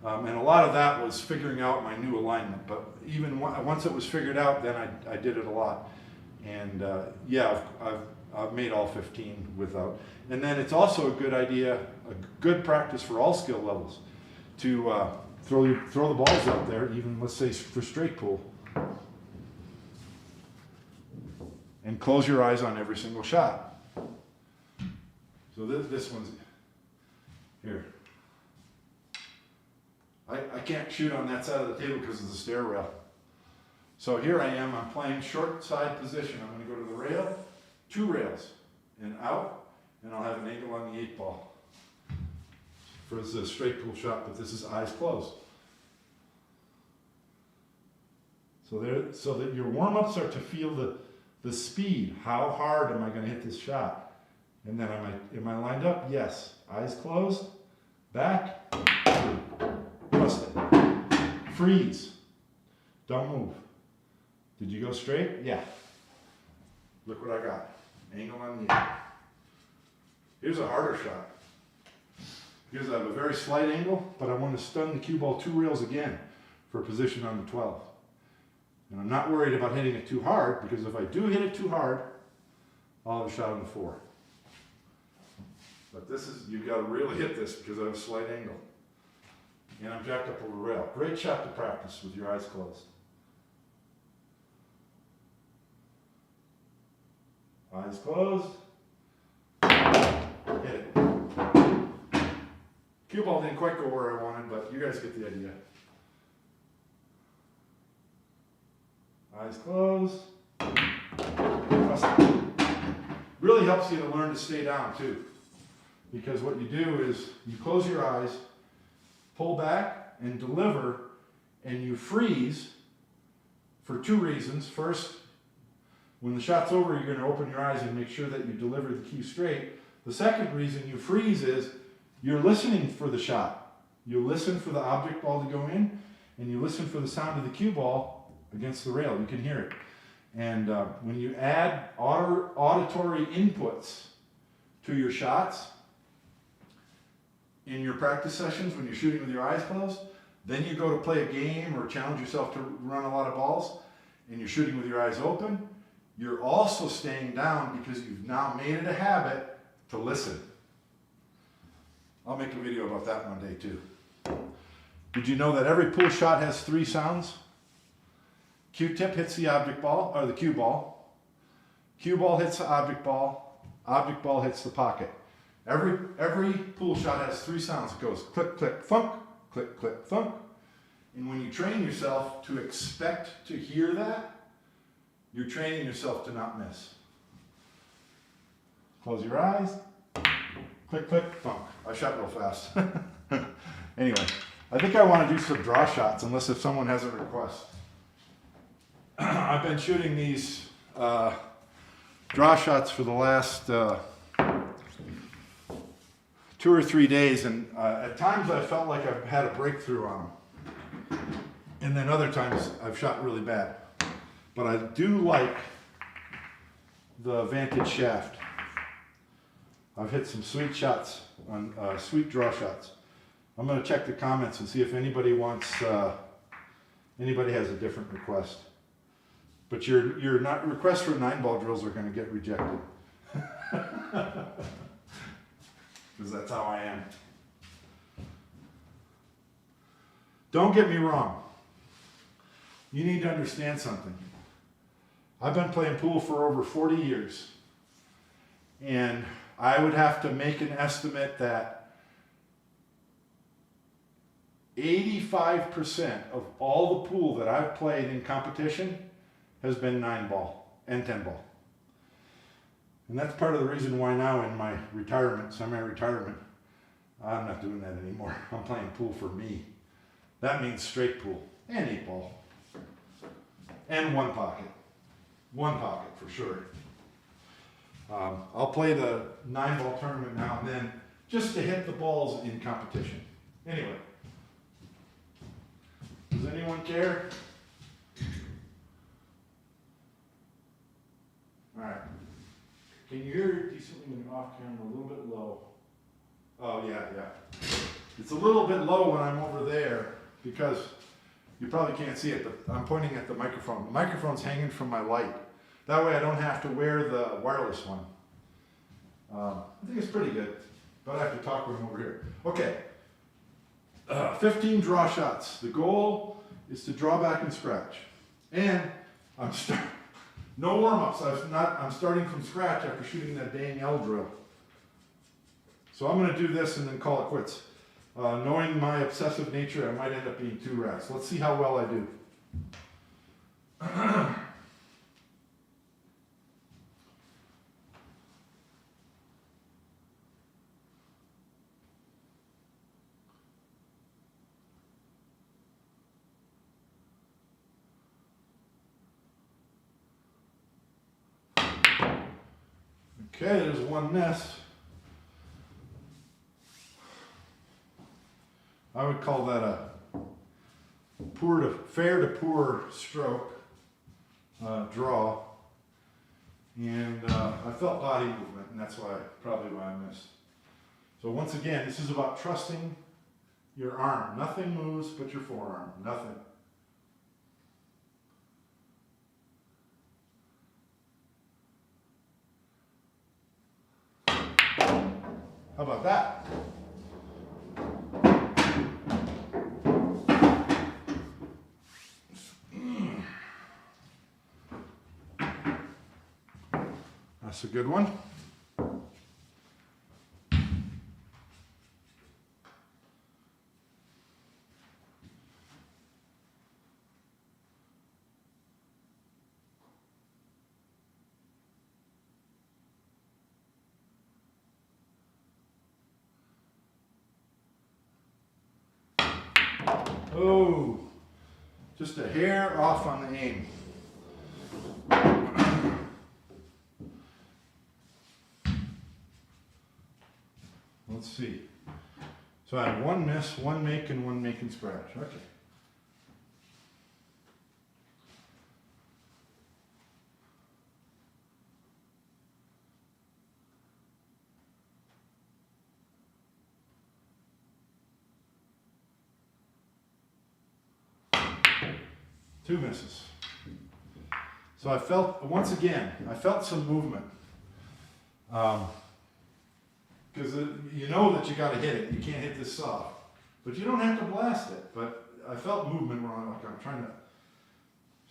And a lot of that was figuring out my new alignment, but even once it was figured out, then I did it a lot. And yeah, I've made all 15 without. And then it's also a good idea, a good practice for all skill levels, to throw the balls out there, even let's say for straight pull, and close your eyes on every single shot. So this one's here. I can't shoot on that side of the table because of the stair rail. So here I am, I'm playing short side position. I'm going to go to the rail, 2 rails, and out, and I'll have an angle on the 8 ball. For this is a straight pull shot, but this is eyes closed. So that your warm-ups are to feel the speed. How hard am I going to hit this shot? And then am I lined up? Yes. Eyes closed, back, trust it. Freeze. Don't move. Did you go straight? Yeah. Look what I got. Angle on the 8. Here's a harder shot. Because I have a very slight angle, but I want to stun the cue ball 2 rails again for a position on the 12. And I'm not worried about hitting it too hard, because if I do hit it too hard, I'll have a shot on the 4. But this is, you've got to really hit this because I have a slight angle. And I'm jacked up over rail. Great shot to practice with your eyes closed. Eyes closed. Hit it. Cue Cue ball didn't quite go where I wanted, but you guys get the idea. Eyes closed. Really helps you to learn to stay down too. Because what you do is you close your eyes, pull back and deliver, and you freeze for two reasons. First, when the shot's over, you're going to open your eyes and make sure that you deliver the cue straight. The second reason you freeze is you're listening for the shot. You listen for the object ball to go in, and you listen for the sound of the cue ball against the rail. You can hear it. And when you add auditory inputs to your shots in your practice sessions when you're shooting with your eyes closed, then you go to play a game or challenge yourself to run a lot of balls, and you're shooting with your eyes open, you're also staying down because you've now made it a habit to listen. I'll make a video about that one day too. Did you know that every pool shot has 3 sounds? Q-tip hits the object ball, or the cue ball. Cue ball hits the object ball hits the pocket. Every pool shot has 3 sounds. It goes click, click, thunk, click, click, thunk. And when you train yourself to expect to hear that, you're training yourself to not miss. Close your eyes. Click, click, thunk. I shot real fast. Anyway, I think I want to do some draw shots, unless if someone has a request. I've been shooting these draw shots for the last 2 or 3 days, and at times I felt like I've had a breakthrough on them. And then other times I've shot really bad. But I do like the Vantage shaft. I've hit some sweet shots, on sweet draw shots. I'm going to check the comments and see if anybody wants, anybody has a different request. But your not requests for 9-ball drills are going to get rejected. Because that's how I am. Don't get me wrong. You need to understand something. I've been playing pool for over 40 years. And I would have to make an estimate that 85% of all the pool that I've played in competition has been 9-ball and 10-ball. And that's part of the reason why now in my retirement, semi-retirement, I'm not doing that anymore. I'm playing pool for me. That means straight pool and 8-ball. And 1 pocket. 1 pocket for sure. I'll play the 9-ball tournament now and then just to hit the balls in competition. Anyway, does anyone care? All right. Can you hear decently when off camera? A little bit low. Oh yeah. It's a little bit low when I'm over there because you probably can't see it, but I'm pointing at the microphone. The microphone's hanging from my light. That way I don't have to wear the wireless one. I think it's pretty good, but I have to talk when I'm over here. Okay, 15 draw shots. The goal is to draw back and scratch. And no warm-ups. I'm starting from scratch after shooting that dang L drill. So I'm going to do this and then call it quits. Knowing my obsessive nature, I might end up being 2 racks. Let's see how well I do. Okay, there's 1 miss. I would call that a fair to poor stroke draw. And I felt body movement, and that's probably why I missed. So once again, this is about trusting your arm. Nothing moves but your forearm. Nothing. How about that? That's a good one. Oh, just a hair off on the aim. Let's see. So I had one miss, one make, and one make and scratch. Okay. Two misses. So I felt, once again, I felt some movement. Because you know that you got to hit it. You can't hit this soft. But you don't have to blast it. But I felt movement where I'm like, I'm trying to.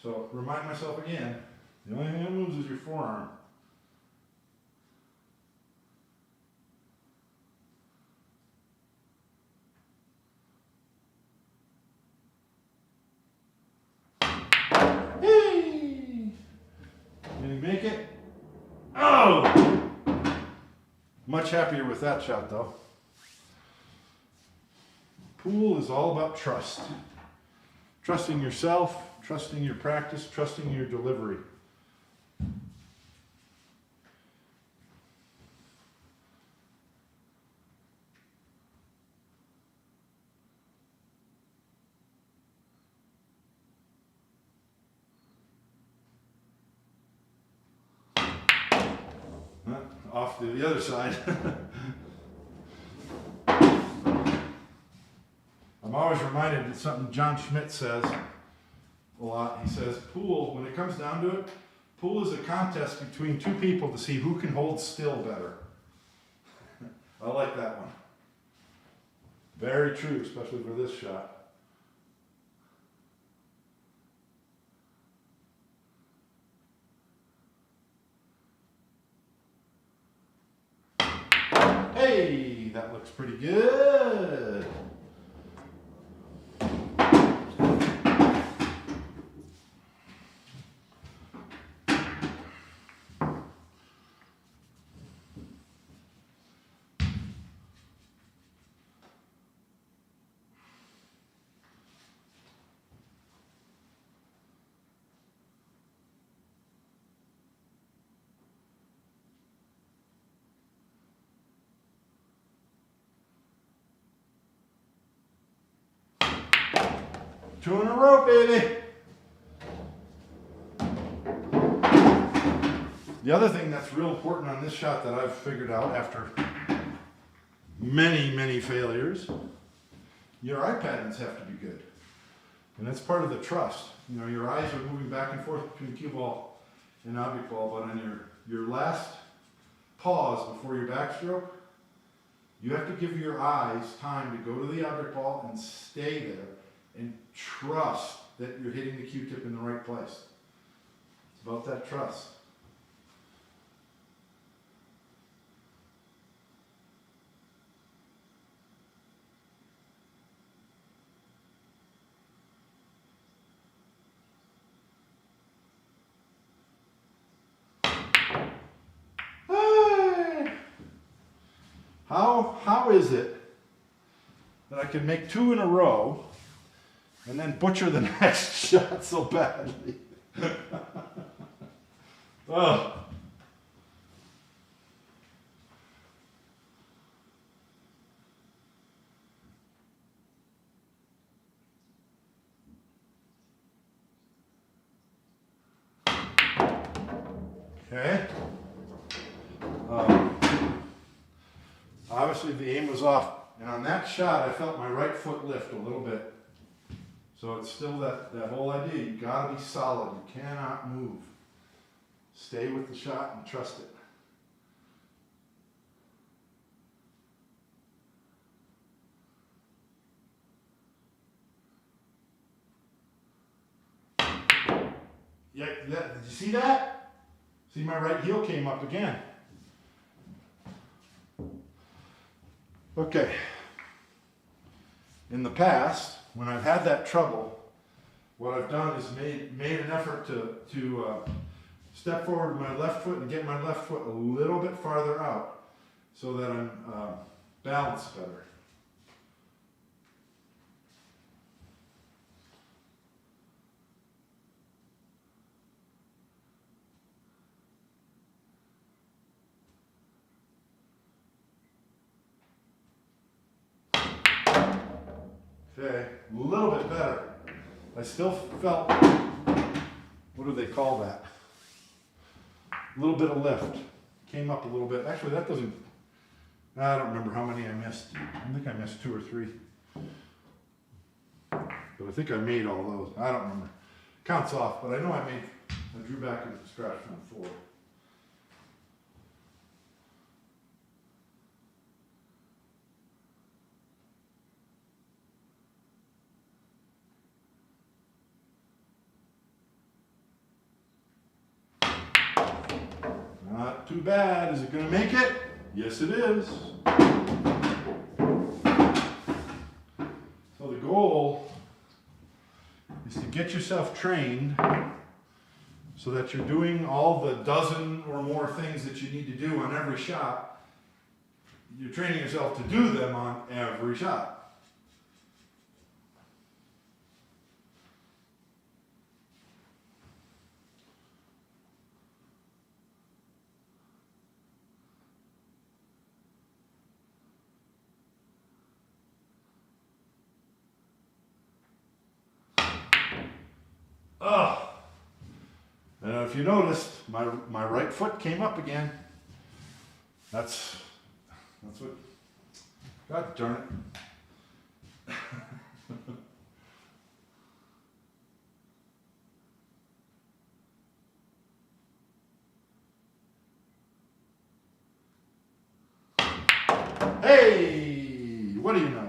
So remind myself again, the only thing that moves is your forearm. Hey! Did he make it? Oh! Much happier with that shot though. Pool is all about trust. Trusting yourself, trusting your practice, trusting your delivery. Off to the other side. I'm always reminded of something John Schmidt says a lot. He says, pool, when it comes down to it, pool is a contest between two people to see who can hold still better. I like that one. Very true, especially for this shot. Hey, that looks pretty good. Two in a row, baby. The other thing that's real important on this shot that I've figured out after many, many failures, your eye patterns have to be good. And that's part of the trust. You know, your eyes are moving back and forth between cue ball and object ball, but on your last pause before your backstroke, you have to give your eyes time to go to the object ball and stay there and trust that you're hitting the Q-tip in the right place. It's about that trust. How is it that I can make two in a row and then butcher the next shot so badly? Oh. Okay. Obviously the aim was off, and on that shot I felt my right foot lift a little bit. So it's still that whole idea, you gotta be solid, you cannot move. Stay with the shot and trust it. Yeah, did you see that? See, my right heel came up again. Okay. In the past, when I've had that trouble, what I've done is made an effort to step forward with my left foot and get my left foot a little bit farther out so that I'm balanced better. Okay, a little bit better. I still felt, what do they call that? A little bit of lift. Came up a little bit. Actually, that doesn't, I don't remember how many I missed. I think I missed 2 or 3. But I think I made all those. I don't remember. Counts off, but I know I drew back into the scratch from 4. Not too bad. Is it going to make it? Yes, it is. So the goal is to get yourself trained so that you're doing all the dozen or more things that you need to do on every shot. You're training yourself to do them on every shot. Ugh. And if you noticed, my right foot came up again. That's what, God darn it. Hey, what do you know?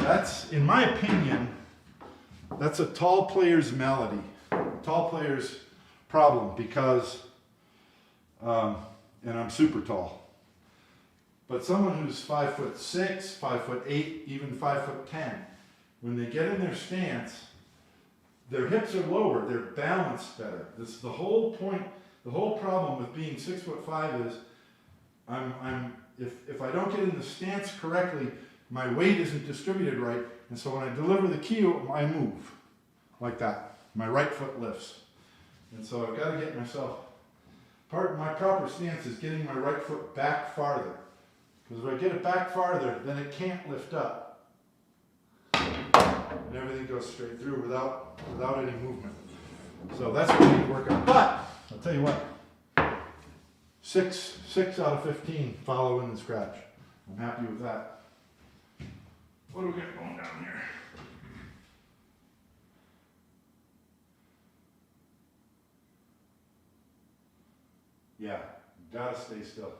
That's, in my opinion, that's a tall player's malady, tall player's problem, because, and I'm super tall, but someone who's 5'6", 5'8", even 5'10", when they get in their stance, their hips are lower, they're balanced better. This is the whole point. The whole problem with being 6'5" is, if I don't get in the stance correctly, my weight isn't distributed right, and so when I deliver the kyu, I move like that. My right foot lifts, and so I've got to get myself. My proper stance is getting my right foot back farther, because if I get it back farther, then it can't lift up, and everything goes straight through without any movement. So that's what we need to work on. But I'll tell you what, 6 out of 15 follow in the scratch. I'm happy with that. What do we got going down here? Yeah, gotta stay still.